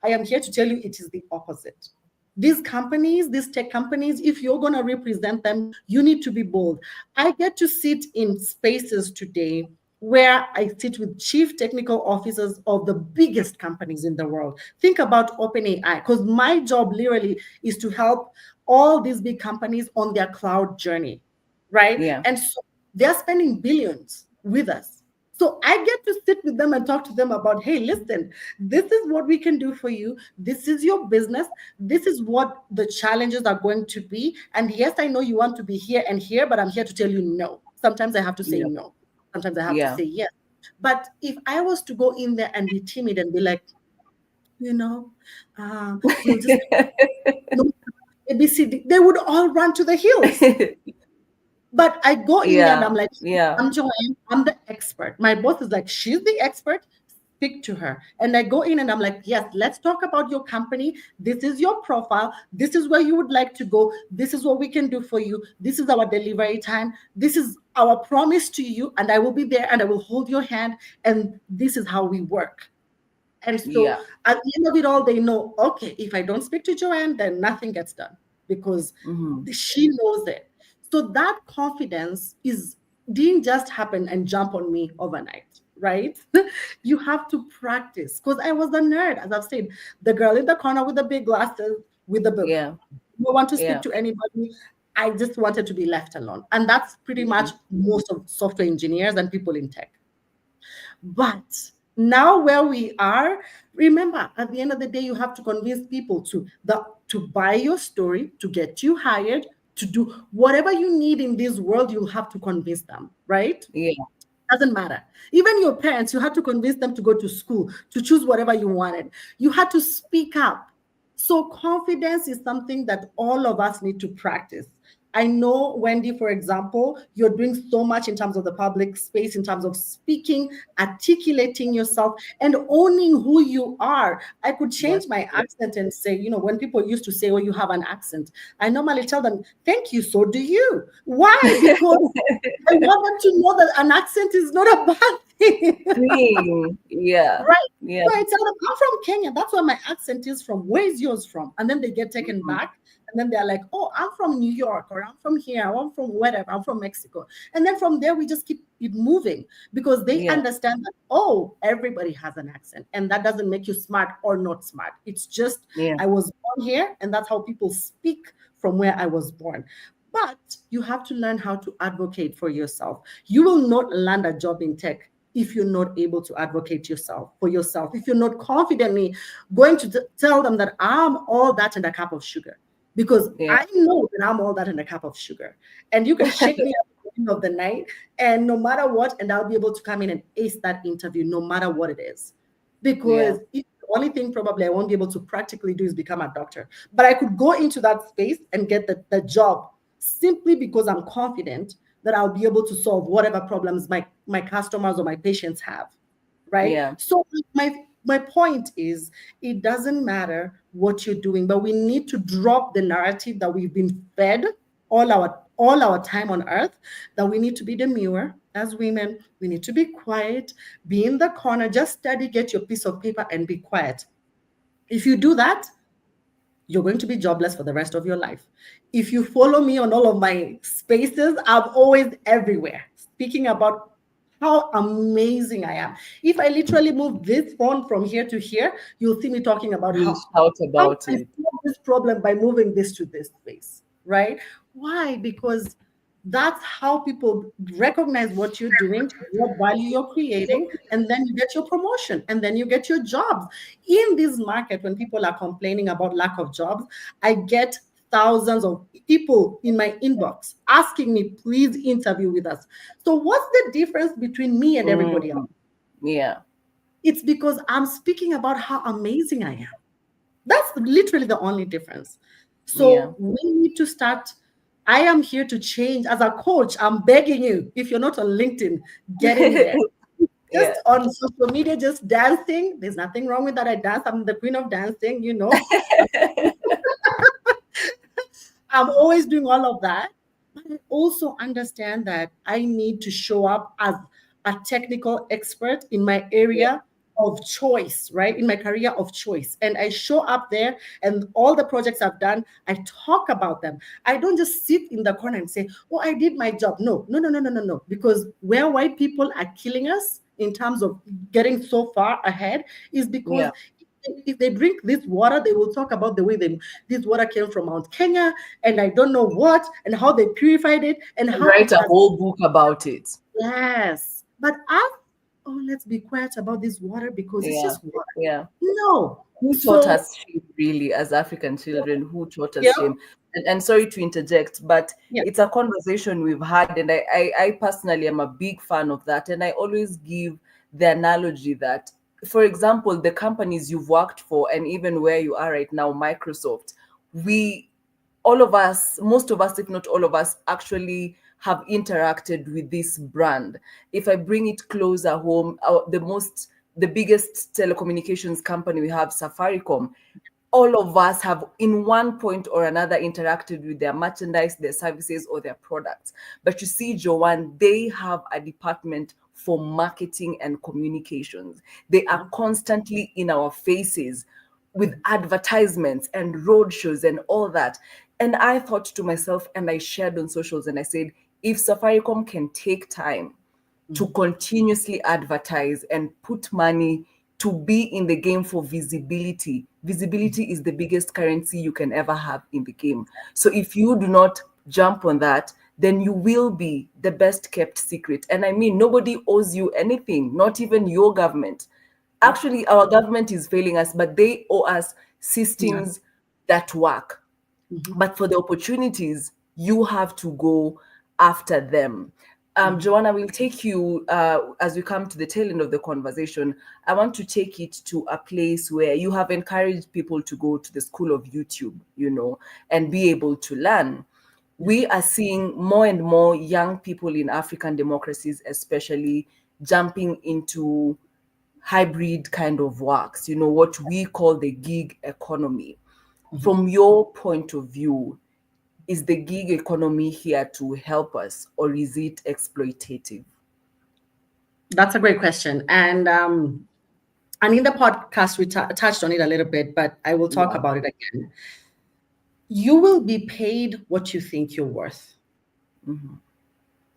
I am here to tell you it is the opposite. These companies, these tech companies, if you're going to represent them, you need to be bold. I get to sit in spaces today where I sit with chief technical officers of the biggest companies in the world. Think about OpenAI, because my job literally is to help all these big companies on their cloud journey, right? Yeah. And so they're spending billions with us. So I get to sit with them and talk to them about, hey, listen, this is what we can do for you. This is your business. This is what the challenges are going to be. And yes, I know you want to be here and here, but I'm here to tell you no. Sometimes I have to say no. Sometimes I have to say yes. But if I was to go in there and be timid and be like, we'll just ABCD, they would all run to the hills. But I go in there and I'm like, I'm Joanne, I'm the expert. My boss is like, she's the expert. Speak to her. And I go in and I'm like, yes, let's talk about your company. This is your profile. This is where you would like to go. This is what we can do for you. This is our delivery time. This is our promise to you. And I will be there and I will hold your hand. And this is how we work. And so at the end of it all, they know, okay, if I don't speak to Joanne, then nothing gets done, because she knows it. So that confidence didn't just happen and jump on me overnight, right? You have to practice, because I was a nerd, as I've said, the girl in the corner with the big glasses, with the book. I don't want to speak to anybody. I just wanted to be left alone. And that's pretty much most of software engineers and people in tech. But now where we are, remember, at the end of the day, you have to convince people to buy your story, to get you hired, to do whatever you need in this world. You'll have to convince them, right? Doesn't matter. Even your parents, you had to convince them to go to school, to choose whatever you wanted. You had to speak up. So confidence is something that all of us need to practice. I know, Wendy, for example, you're doing so much in terms of the public space, in terms of speaking, articulating yourself, and owning who you are. I could change my accent and say, when people used to say, oh, you have an accent, I normally tell them, thank you, so do you. Why? Because I want them to know that an accent is not a bad thing. Right. So I tell them, I'm from Kenya. That's where my accent is from. Where is yours from? And then they get taken back. And then they're like, oh, I'm from New York, or I'm from here, or I'm from whatever, I'm from Mexico. And then from there, we just keep it moving, because they understand that, oh, everybody has an accent. And that doesn't make you smart or not smart. It's just, I was born here, and that's how people speak from where I was born. But you have to learn how to advocate for yourself. You will not land a job in tech if you're not able to advocate for yourself, if you're not confidently going to tell them that I'm all that and a cup of sugar. Because I know that I'm all that in a cup of sugar. And you can shake me at the end of the night, and no matter what, and I'll be able to come in and ace that interview, no matter what it is. Because the only thing probably I won't be able to practically do is become a doctor. But I could go into that space and get the job simply because I'm confident that I'll be able to solve whatever problems my my customers or my patients have, right? Yeah. So my point is, it doesn't matter what you're doing, but we need to drop the narrative that we've been fed all our time on earth, that we need to be demure as women, we need to be quiet, be in the corner, just study, get your piece of paper and be quiet. If you do that, you're going to be jobless for the rest of your life. If you follow me on all of my spaces, I'm always everywhere speaking about how amazing I am. If I literally move this phone from here to here, you'll see me talking about We'll how shout about I it. solve this problem by moving this to this space, right? Why? Because that's how people recognize what you're doing, what value you're creating, and then you get your promotion and then you get your jobs. In this market, when people are complaining about lack of jobs, I get thousands of people in my inbox asking me, please interview with us. So what's the difference between me and everybody else? Yeah. It's because I'm speaking about how amazing I am. That's literally the only difference. So we need to start. I am here to change. As a coach, I'm begging you, if you're not on LinkedIn, get in there. Just on social media, just dancing. There's nothing wrong with that. I dance. I'm the queen of dancing, you know. I'm always doing all of that. But I also understand that I need to show up as a technical expert in my area of choice, right? In my career of choice. And I show up there, and all the projects I've done, I talk about them. I don't just sit in the corner and say, oh, I did my job. No. Because where white people are killing us in terms of getting so far ahead is because if they drink this water, they will talk about the way this water came from Mount Kenya, and I don't know what, and how they purified it, and how write a whole book about it. Yes, but let's be quiet about this water because it's just water. Yeah. No. Who taught us shame, really, as African children? Who taught us shame? And sorry to interject, but it's a conversation we've had, and I personally am a big fan of that. And I always give the analogy that, for example, the companies you've worked for, and even where you are right now, Microsoft, all of us, most of us, if not all of us, actually have interacted with this brand. If I bring it closer home, the biggest telecommunications company we have, Safaricom, all of us have in one point or another interacted with their merchandise, their services, or their products. But you see, Joanne, they have a department for marketing and communications. They are constantly in our faces with advertisements and roadshows and all that. And I thought to myself, and I shared on socials, and I said, if Safaricom can take time to continuously advertise and put money to be in the game for visibility is the biggest currency you can ever have in the game. So if you do not jump on that, then you will be the best kept secret. And I mean, nobody owes you anything, not even your government. Actually, our government is failing us, but they owe us systems that work. But for the opportunities, you have to go after them. Joanna, we'll take you, as we come to the tail end of the conversation, I want to take it to a place where you have encouraged people to go to the school of YouTube, and be able to learn. We are seeing more and more young people in African democracies, especially, jumping into hybrid kind of works, what we call the gig economy. From your point of view, is the gig economy here to help us, or is it exploitative? That's a great question. And in the podcast, we touched on it a little bit, but I will talk about it again. You will be paid what you think you're worth.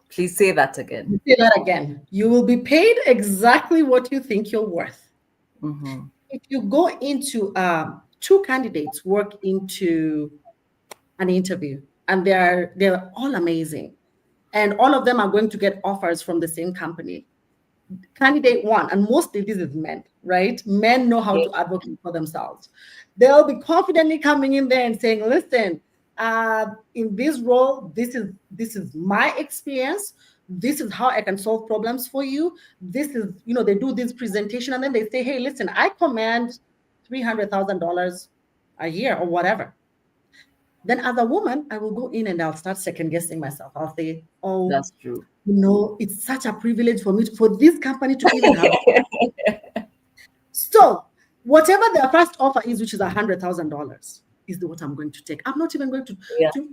Please say that again. Say that again. You will be paid exactly what you think you're worth. If you go into two candidates work into an interview, and they're all amazing, and all of them are going to get offers from the same company. Candidate one, and mostly this is men, right? Men know how to advocate for themselves. They'll be confidently coming in there and saying, listen, in this role, this is my experience. This is how I can solve problems for you. This is, they do this presentation, and then they say, hey, listen, I command $300,000 a year or whatever. Then as a woman, I will go in and I'll start second guessing myself. I'll say, oh, That's true. it's such a privilege for me, for this company to even have it. So whatever their first offer is, which is $100,000, is what I'm going to take. I'm not even going to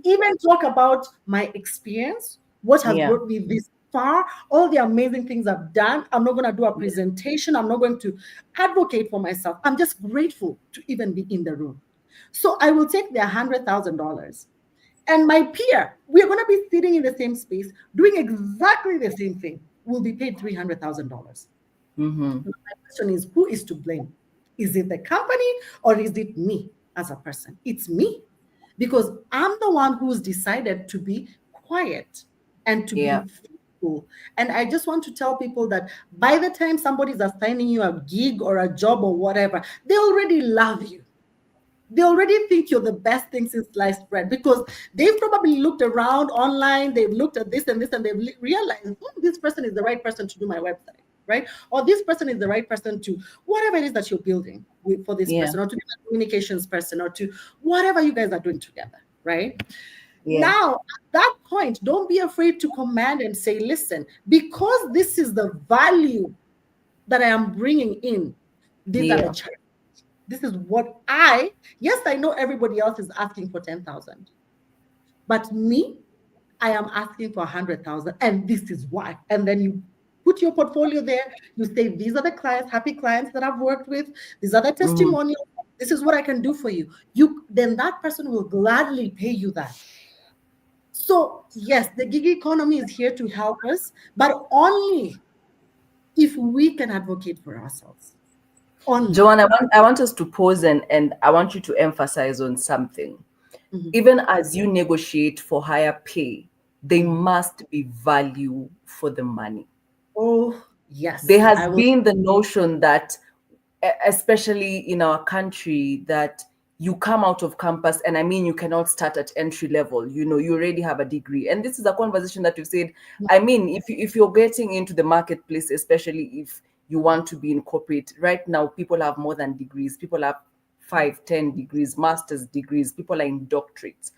even talk about my experience, what has brought me this far, all the amazing things I've done. I'm not going to do a presentation. I'm not going to advocate for myself. I'm just grateful to even be in the room. So I will take the $100,000. And my peer, we're going to be sitting in the same space, doing exactly the same thing. We'll be paid $300,000. My question is, who is to blame? Is it the company or is it me as a person? It's me, because I'm the one who's decided to be quiet and to be faithful. And I just want to tell people that by the time somebody's assigning you a gig or a job or whatever, they already love you. They already think you're the best thing since sliced bread, because they've probably looked around online, they've looked at this and this, and they've realized this person is the right person to do my website, right? Or this person is the right person to whatever it is that you're building for this person, or to be a communications person, or to whatever you guys are doing together, right? Now, at that point, don't be afraid to command and say, listen, because this is the value that I am bringing in, these are the charges. This is what I know everybody else is asking for 10,000, but me, I am asking for 100,000, and this is why. And then you put your portfolio there. You say, these are the clients, happy clients that I've worked with. These are the testimonials. This is what I can do for you. Then that person will gladly pay you that. So yes, the gig economy is here to help us, but only if we can advocate for ourselves. Joanne, I want us to pause and I want you to emphasize on something. Even as you negotiate for higher pay, there must be value for the money. Oh, yes. There has been the notion that, especially in our country, that you come out of campus, and I mean, you cannot start at entry level. You already have a degree. And this is a conversation that you've said. I mean, if you're getting into the marketplace, especially if you want to be in corporate, right now, people have more than degrees. People have 5, 10 degrees, master's degrees. People are in doctorates.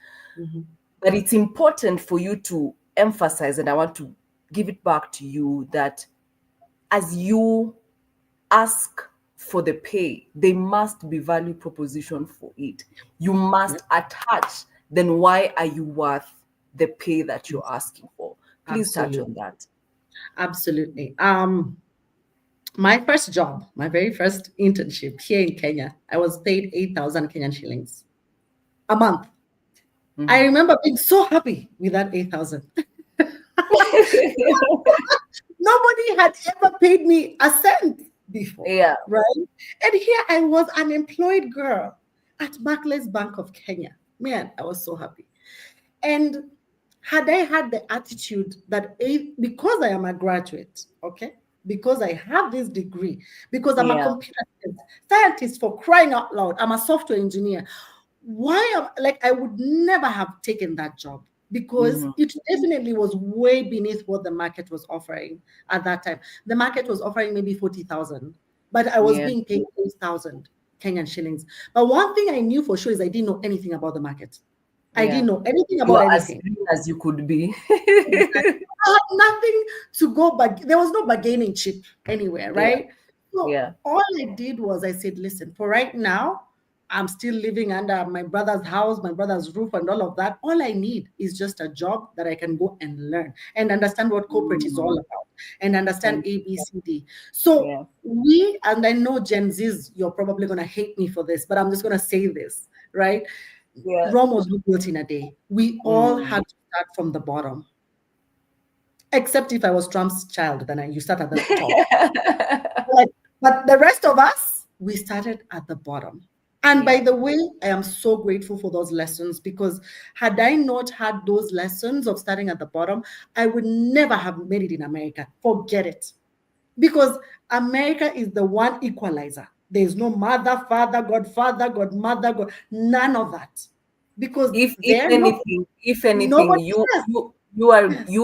But it's important for you to emphasize, and I want to give it back to you, that as you ask for the pay, there must be value proposition for it. You must attach, then why are you worth the pay that you're asking for? Please touch on that. Absolutely. My first job, my very first internship here in Kenya, I was paid 8,000 Kenyan shillings a month. I remember being so happy with that 8,000. Nobody had ever paid me a cent before. Right? And here I was, an employed girl at Barclays Bank of Kenya. Man, I was so happy. And had I had the attitude that because I am a graduate, because I have this degree, because I'm a computer scientist, for crying out loud, I'm a software engineer, I would never have taken that job, because it definitely was way beneath what the market was offering at that time. The market was offering maybe 40,000, but I was being paid 8,000 Kenyan shillings. But one thing I knew for sure is I didn't know anything about the market. I didn't know anything about anything. As green as you could be. I had nothing to go back. There was no bargaining chip anywhere, right? So all I did was I said, listen, for right now, I'm still living under my brother's house, my brother's roof, and all of that. All I need is just a job that I can go and learn and understand what corporate is all about, and understand ABCD. So and I know Gen Zs, you're probably going to hate me for this, but I'm just going to say this, right? Rome was not built in a day. We all had to start from the bottom. Except if I was Trump's child, then you start at the top. But the rest of us, we started at the bottom. And by the way, I am so grateful for those lessons, because had I not had those lessons of starting at the bottom, I would never have made it in America. Forget it. Because America is the one equalizer. There's no mother, father, godfather, godmother, none of that. Because if anything, you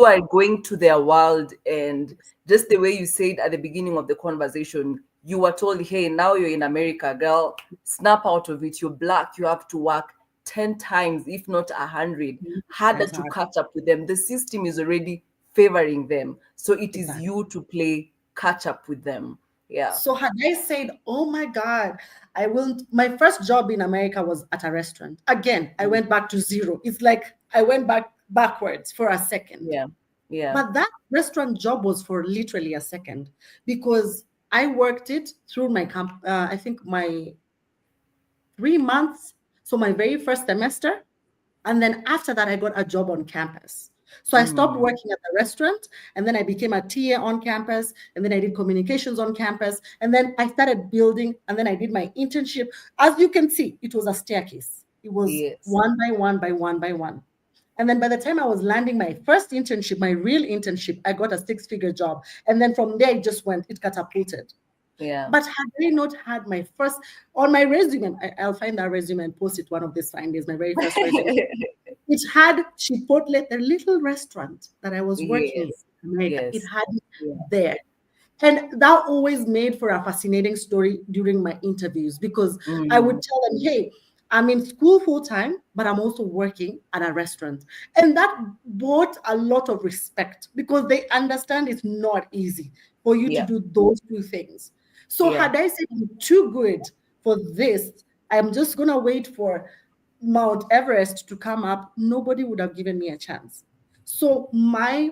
are going to their world, and just the way you said at the beginning of the conversation, you were told, hey, now you're in America, girl, snap out of it. You're Black, you have to work 10 times, if not 100, Mhm. harder Times to harder. catch up with them. The system is already favoring them. So it is Exactly. you to play catch up with them. Yeah. So had I said, "Oh my God, I will," my first job in America was at a restaurant. Again, I went back to zero. It's like I went backwards for a second. Yeah. Yeah. But that restaurant job was for literally a second because I worked it through my I think my 3 months. So my very first semester. And then after that, I got a job on campus. So I stopped working at the restaurant and then I became a TA on campus. And then I did communications on campus. And then I started building and then I did my internship. As you can see, it was a staircase. It was Yes. one by one by one by one. And then by the time I was landing my first internship, my real internship, I got a 6-figure job. And then from there, it catapulted. Yeah. But had I not had my first, on my resume, I'll find that resume and post it one of these fine days, my very first resume. It had Chipotle, the little restaurant that I was working Yes. in America. Yes. It had it Yeah. there. And that always made for a fascinating story during my interviews because I would tell them, hey, I'm in school full time, but I'm also working at a restaurant. And that brought a lot of respect because they understand it's not easy for you to Yeah. do those two things. So Yeah. had I said I'm too good for this, I'm just going to wait for Mount Everest to come up, nobody would have given me a chance. So my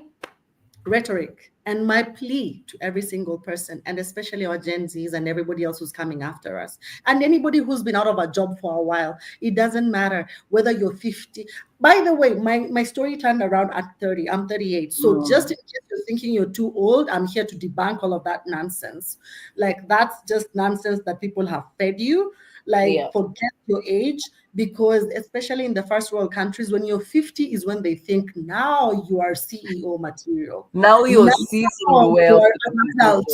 rhetoric and my plea to every single person, and especially our Gen Zs and everybody else who's coming after us, and anybody who's been out of a job for a while, it doesn't matter whether you're 50. By the way, my story turned around at 30. I'm 38. So just in case you're thinking you're too old, I'm here to debunk all of that nonsense. Like, that's just nonsense that people have fed you. Like, Yeah. forget your age, because especially in the first world countries, when you're 50 is when they think now you are CEO material. Now you're Now seizing you wealth. are an adult.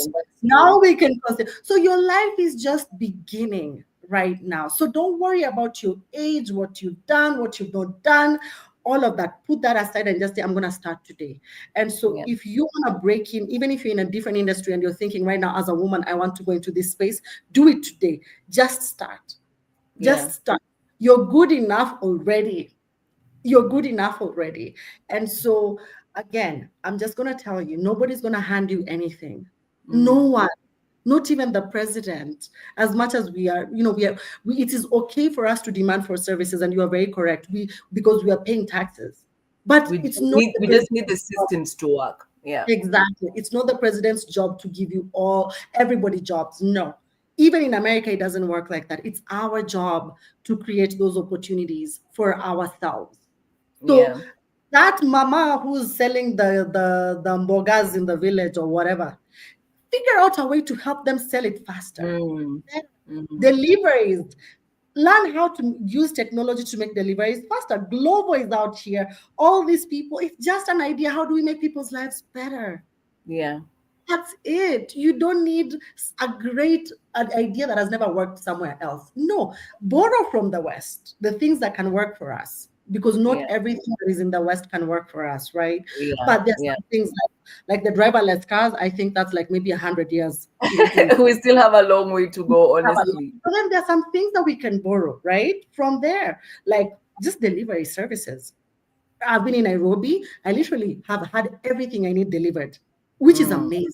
Now we can consider. So your life is just beginning right now. So don't worry about your age, what you've done, what you've not done, all of that. Put that aside and just say, I'm going to start today. And so Yeah. if you want to break in, even if you're in a different industry and you're thinking right now, as a woman, I want to go into this space, do it today. Just start. Just start. You're good enough already. You're good enough already. And so, again, I'm just going to tell you, nobody's going to hand you anything. No one, not even the president. As much as we are, it is okay for us to demand for services, and you are very correct. Because we are paying taxes, but We it's not. we just need the systems to work. Yeah. Exactly. It's not the president's job to give you everybody jobs. No. Even in America, it doesn't work like that. It's our job to create those opportunities for ourselves. So Yeah. that mama who's selling the mbogas in the village or whatever, figure out a way to help them sell it faster. Deliveries. Learn how to use technology to make deliveries faster. Glovo is out here. All these people, it's just an idea. How do we make people's lives better? Yeah. That's it. You don't need a great idea that has never worked somewhere else. No, borrow from the West, the things that can work for us, because not everything that is in the West can work for us, right? Yeah. But there's some things like the driverless cars. I think that's like maybe 100 years. We still have a long way to go, honestly. But then there's some things that we can borrow, right? From there, like just delivery services. I've been in Nairobi. I literally have had everything I need delivered, which is amazing.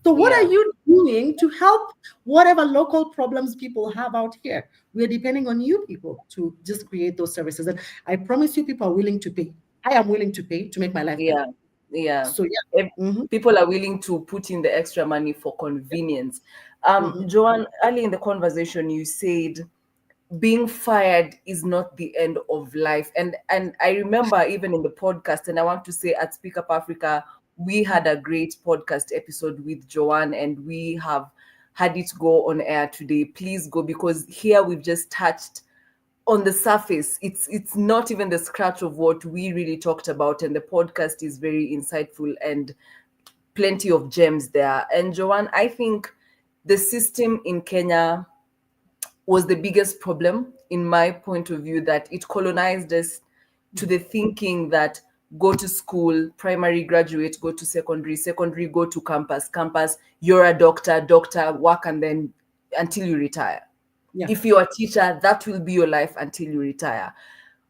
So what are you doing to help whatever local problems people have out here? We're depending on you people to just create those services. And I promise you, people are willing to pay. I am willing to pay to make my life better. Yeah. So people are willing to put in the extra money for convenience. Joanne, early in the conversation, you said being fired is not the end of life. And I remember even in the podcast, and I want to say at Speak Up Africa, we had a great podcast episode with Joanne, and we have had it go on air today. Please go, because here we've just touched on the surface. It's not even the scratch of what we really talked about, and the podcast is very insightful and plenty of gems there. And Joanne, I think the system in Kenya was the biggest problem, in my point of view, that it colonized us to the thinking that go to school, primary, graduate, go to secondary, go to campus, you're a doctor, work, and then until you retire. If you're a teacher, that will be your life until you retire.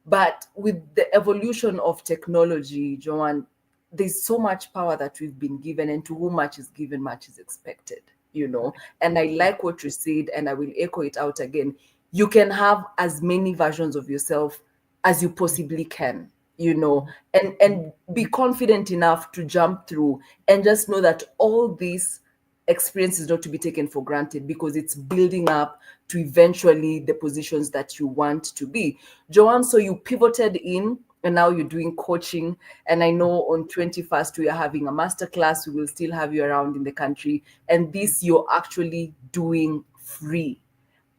But with the evolution of technology, Joanne, there's so much power that we've been given, and to whom much is given, much is expected, you know. And I like what you said, and I will echo it out again. You can have as many versions of yourself as you possibly can, you know, and be confident enough to jump through, and just know that all this experience is not to be taken for granted, because it's building up to eventually the positions that you want to be. Joanne, so you pivoted in, and now you're doing coaching. And I know on 21st we are having a masterclass. We will still have you around in the country, and this you're actually doing free.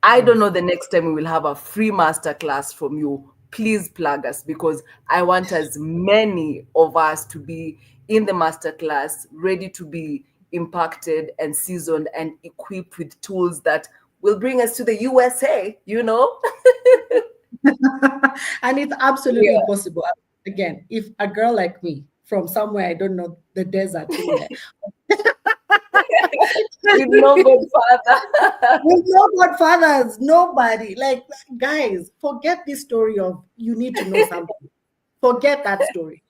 I don't know the next time we will have a free masterclass from you. Please plug us, because I want as many of us to be in the masterclass, ready to be impacted and seasoned and equipped with tools that will bring us to the USA, you know? And it's absolutely Yeah. possible. Again, if a girl like me from somewhere, I don't know, the desert in there, With no godfather. with no godfathers, nobody. Like, guys, forget this story of you need to know something. Forget that story.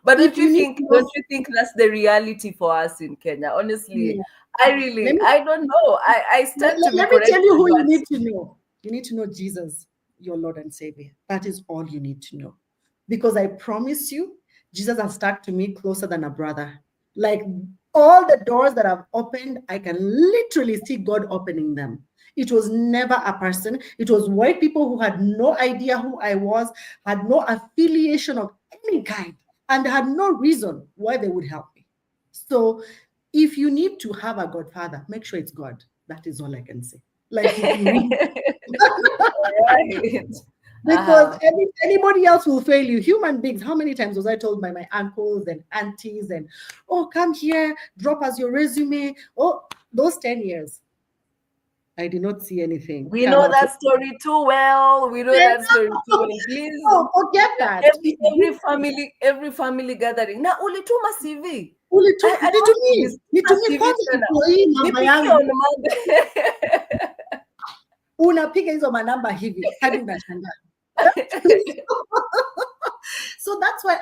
But If you need to know, don't you think that's the reality for us in Kenya? Honestly, yeah. I don't know. I stand to be Let me corrected, tell you who you but need to know. You need to know Jesus, your Lord and Savior. That is all you need to know. Because I promise you, Jesus has stuck to me closer than a brother. Like all the doors that I've opened, I can literally see God opening them. It was never a person. It was white people who had no idea who I was, had no affiliation of any kind, and had no reason why they would help me. So if you need to have a godfather, make sure it's God. That is all I can say. Like if you really, right. because anybody else will fail you. Human beings, how many times was I told by my uncles and aunties and, oh, come here, drop us your resume. Oh, those 10 years, I did not see anything We come know out. that story too well. We know that story too well. Please, Oh, forget that. every family gathering. Na ulituma CV. I Ni to want me. to Ni to see me CV kwanza tena. iko hii namba Nipigie yangu. on Monday. Unapiga hizo manamba hivi hadi unashangaa. So that's why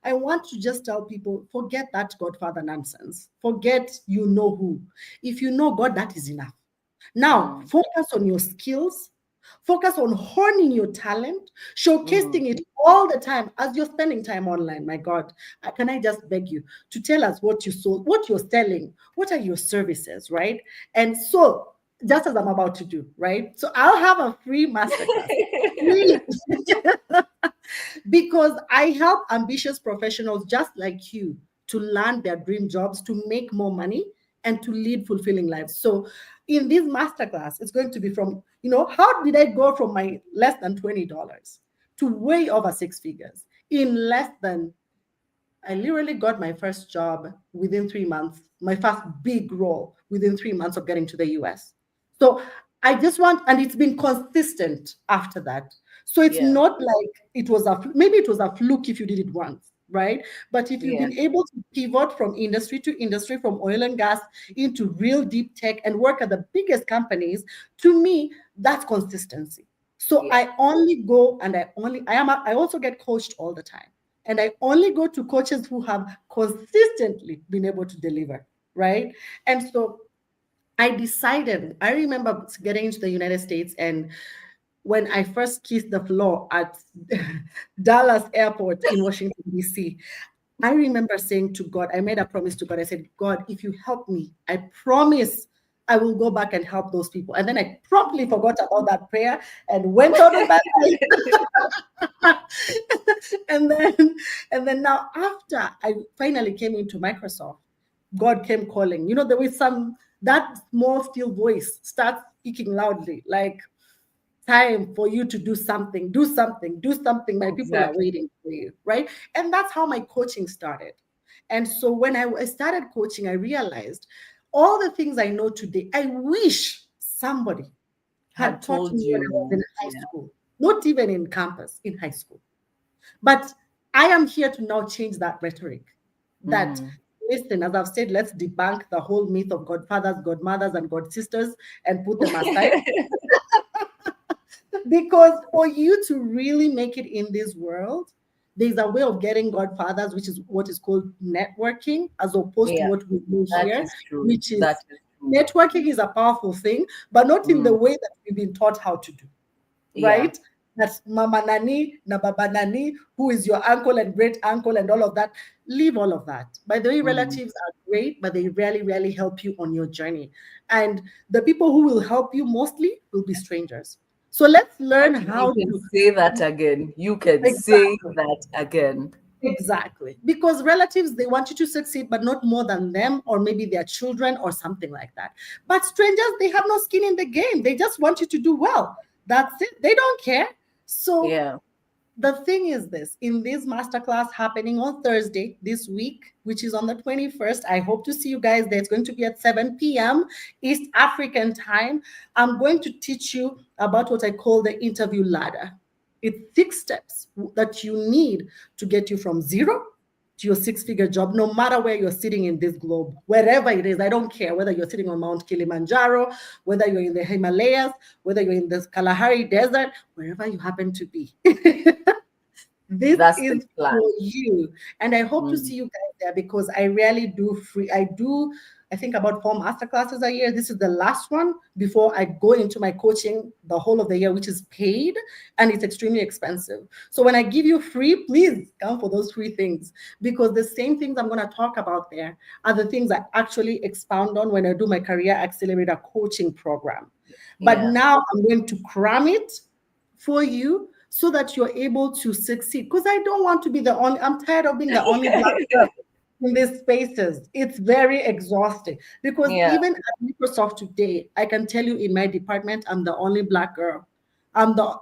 I want to just tell people, forget that godfather nonsense. Forget you know who. If you know God, that is enough. Now, focus on your skills. Focus on honing your talent, showcasing it all the time as you're spending time online. My God, can I just beg you to tell us what you sold, what you're selling, what are your services, right? And so, just as I'm about to do, right? So I'll have a free masterclass. Really. Because I help ambitious professionals just like you to land their dream jobs, to make more money, and to lead fulfilling lives. So, in this masterclass, it's going to be from, how did I go from my less than $20 to way over six figures in less than, I literally got my first job within 3 months, my first big role within 3 months of getting to the US. So I just want, and it's been consistent after that. So it's not like maybe it was a fluke if you did it once, right? But if you've been able to pivot from industry to industry, from oil and gas into real deep tech and work at the biggest companies, to me, that's consistency. So I only go and I also get coached all the time. And I only go to coaches who have consistently been able to deliver, right? And so I remember getting into the United States, and when I first kissed the floor at Dallas Airport in Washington, D.C., I remember saying to God, I made a promise to God. I said, God, if you help me, I promise I will go back and help those people. And then I promptly forgot about that prayer and went on with that. and then now, after I finally came into Microsoft, God came calling. There was that small still voice starts speaking loudly, like, time for you to do something. My people are waiting for you, right? And that's how my coaching started. And so when I started coaching, I realized all the things I know today, I wish somebody had taught me when I was in high school, not even in campus, in high school. But I am here to now change that rhetoric. That, listen, as I've said, let's debunk the whole myth of godfathers, godmothers, and godsisters and put them aside. Because for you to really make it in this world, there's a way of getting godfathers, which is what is called networking, as opposed to Yeah, what we do that here, is true. which is That is true. networking is a powerful thing, but not in the Mm, way that we've been taught how to do, yeah. right? That's Mama Nani, na Baba Nani, who is your uncle and great uncle and all of that. Leave all of that. By the way, Mm. relatives are great, but they rarely, rarely help you on your journey. And the people who will help you mostly will be strangers. So let's learn You how can to. say that again. You can say Exactly. that again. Exactly. Because relatives, they want you to succeed, but not more than them, or maybe their children, or something like that. But strangers, they have no skin in the game. They just want you to do well. That's it. They don't care. So Yeah. the thing is this, in this masterclass happening on Thursday this week, which is on the 21st, I hope to see you guys there. It's going to be at 7 p.m. East African time. I'm going to teach you about what I call the interview ladder. It's 6 steps that you need to get you from zero to your six-figure job, no matter where you're sitting in this globe, wherever it is. I don't care whether you're sitting on Mount Kilimanjaro, whether you're in the Himalayas, whether you're in the Kalahari Desert, wherever you happen to be. This That's the is plan. for you. And I hope to Mm. see you guys there, because I rarely do free. I think about 4 masterclasses a year. This is the last one before I go into my coaching the whole of the year, which is paid, and it's extremely expensive. So when I give you free, please come for those free things, because the same things I'm going to talk about there are the things I actually expound on when I do my Career Accelerator coaching program. But Yeah. now I'm going to cram it for you so that you're able to succeed. Because I don't want to be the only, I'm tired of being the only Black girl in these spaces. It's very exhausting. Because Yeah. even at Microsoft today, I can tell you in my department, I'm the only Black girl.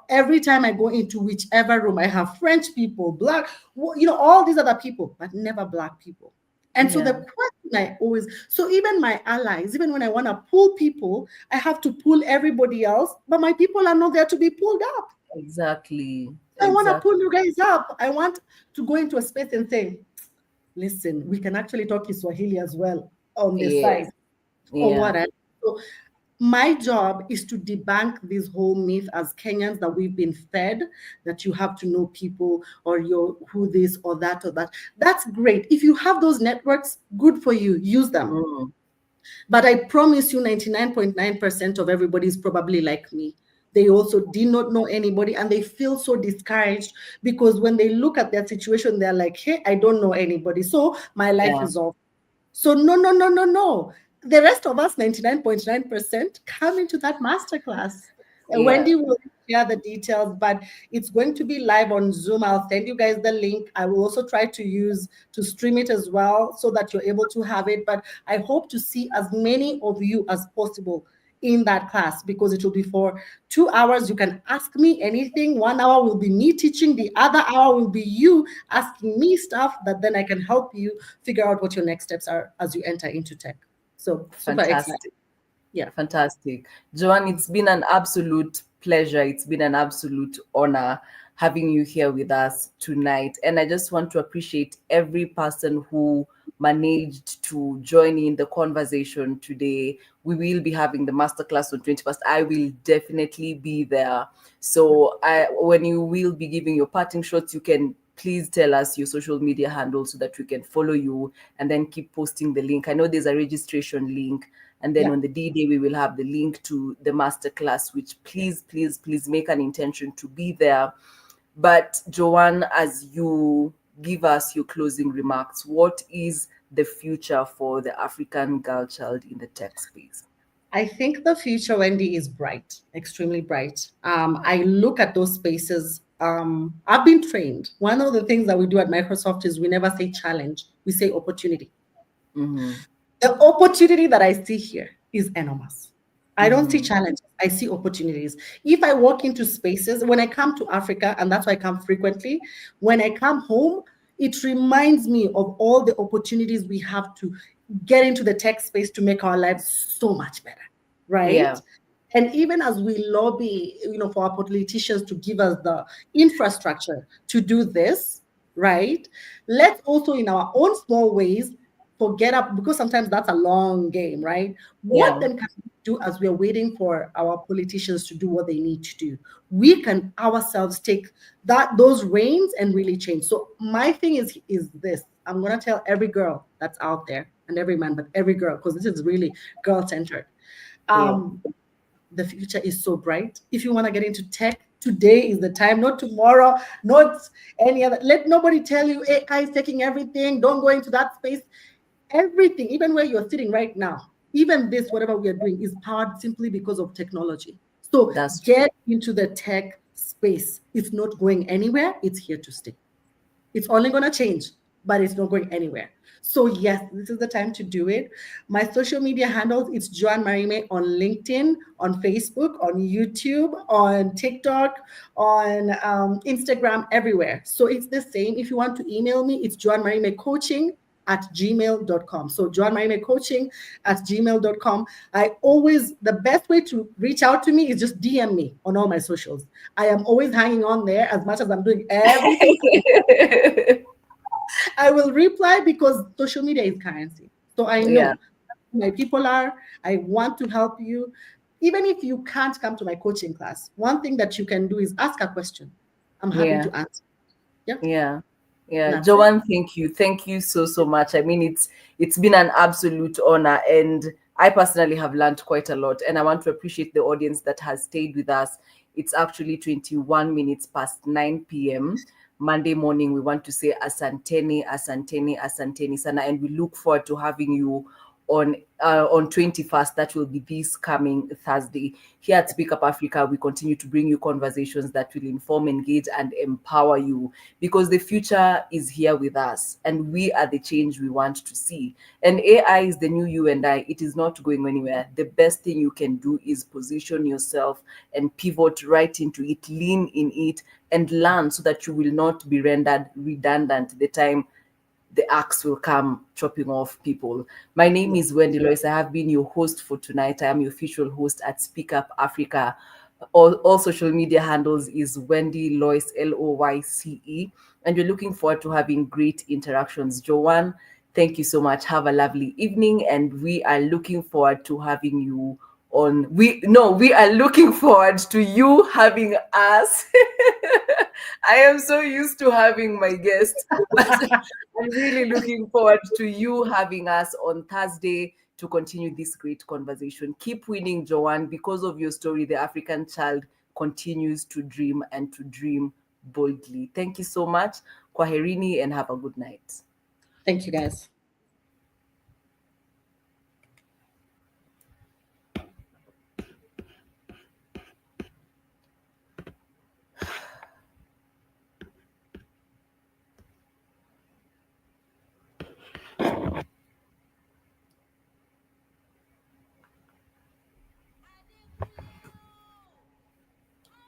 Every time I go into whichever room, I have French people, Black, all these other people, but never Black people. And so the Yeah. question I always, so even my allies, even when I want to pull people, I have to pull everybody else, but my people are not there to be pulled up. Exactly. I want to pull Exactly. you guys up. I want to go into a space and say, listen, we can actually talk Kiswahili as well on the Yes. side or Yeah. whatever. So my job is to debunk this whole myth as Kenyans that we've been fed that you have to know people, or you're who this or that or that. That's great. If you have those networks, good for you. Use them. Mm. But I promise you, 99.9% of everybody is probably like me. They also did not know anybody, and they feel so discouraged because when they look at their situation, they're like, hey, I don't know anybody. So my life Yeah. is off. So no, no, no, no, no. The rest of us, 99.9%, come into that masterclass. Yeah. Wendy will share the details, but it's going to be live on Zoom. I'll send you guys the link. I will also try to stream it as well so that you're able to have it. But I hope to see as many of you as possible in that class, because it will be for 2 hours. You can ask me anything. 1 hour will be me teaching. The other hour will be you asking me stuff that then I can help you figure out what your next steps are as you enter into tech. So super excited. Fantastic. Yeah. Fantastic. Joanne, it's been an absolute pleasure. It's been an absolute honor having you here with us tonight. And I just want to appreciate every person who managed to join in the conversation today. We will be having the masterclass on 21st. I will definitely be there. So when you will be giving your parting shots, you can please tell us your social media handle so that we can follow you, and then keep posting the link. I know there's a registration link. And then Yeah. on the D-Day, we will have the link to the masterclass, which please, please, please make an intention to be there. But Joanne, as you give us your closing remarks, what is the future for the African girl child in the tech space? I think the future, Wendy, is bright, extremely bright. I look at those spaces. I've been trained. One of the things that we do at Microsoft is we never say challenge, we say opportunity. Mm-hmm. The opportunity that I see here is enormous. I don't see Mm-hmm. challenges, I see opportunities. If I walk into spaces, when I come to Africa, and that's why I come frequently, when I come home, it reminds me of all the opportunities we have to get into the tech space to make our lives so much better, right? Yeah. And even as we lobby, for our politicians to give us the infrastructure to do this, right? Let's also, in our own small ways, forget up, because sometimes that's a long game, right? What then can we do as we're waiting for our politicians to do what they need to do? We can ourselves take those reins and really change. So my thing is this. I'm gonna tell every girl that's out there, and every man, but every girl, because this is really girl-centered. The future is so bright. If you want to get into tech, today is the time, not tomorrow, not any other. Let nobody tell you AI is taking everything. Don't go into that space. Everything, even where you're sitting right now, even this, whatever we are doing, is powered simply because of technology. So get into the tech space. It's not going anywhere. It's here to stay. It's only going to change, but it's not going anywhere. So yes, this is the time to do it. My social media handles, it's Joanne Marime on LinkedIn, on Facebook, on YouTube, on TikTok, on Instagram, everywhere. So it's the same. If you want to email me, it's joannemarimecoaching@gmail.com. So joannemarimecoaching@gmail.com. The best way to reach out to me is just DM me on all my socials. I am always hanging on there as much as I'm doing everything. I will reply because social media is currency. So I know my people are, I want to help you. Even if you can't come to my coaching class, one thing that you can do is ask a question. I'm happy to answer. Yeah. Joanne, thank you. Thank you so much. I mean, it's been an absolute honor, and I personally have learned quite a lot, and I want to appreciate the audience that has stayed with us. It's actually 21 minutes past 9 p.m. Monday morning. We want to say asanteni, asanteni, asanteni sana, and we look forward to having you on 21st. That will be this coming Thursday. Here at Speak Up Africa, we continue to bring you conversations that will inform, engage, and empower you, because the future is here with us, and we are the change we want to see. And AI is the new you and I. It is not going anywhere. The best thing you can do is position yourself and pivot right into it, lean in it, and learn, so that you will not be rendered redundant the time the axe will come chopping off people. My name is Wendy Lois. I have been your host for tonight. I am your official host at Speak Up Africa. All social media handles is Wendy Lois, Loyce. And we're looking forward to having great interactions. Joanne, thank you so much. Have a lovely evening. And we are looking forward to having you on. We are looking forward to you having us. I am so used to having my guests, but I'm really looking forward to you having us on Thursday to continue this great conversation. Keep winning, Joanne. Because of your story, the African child continues to dream, and to dream boldly. Thank you so much. Kwaherini, and have a good night. Thank you, guys.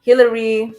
Hillary.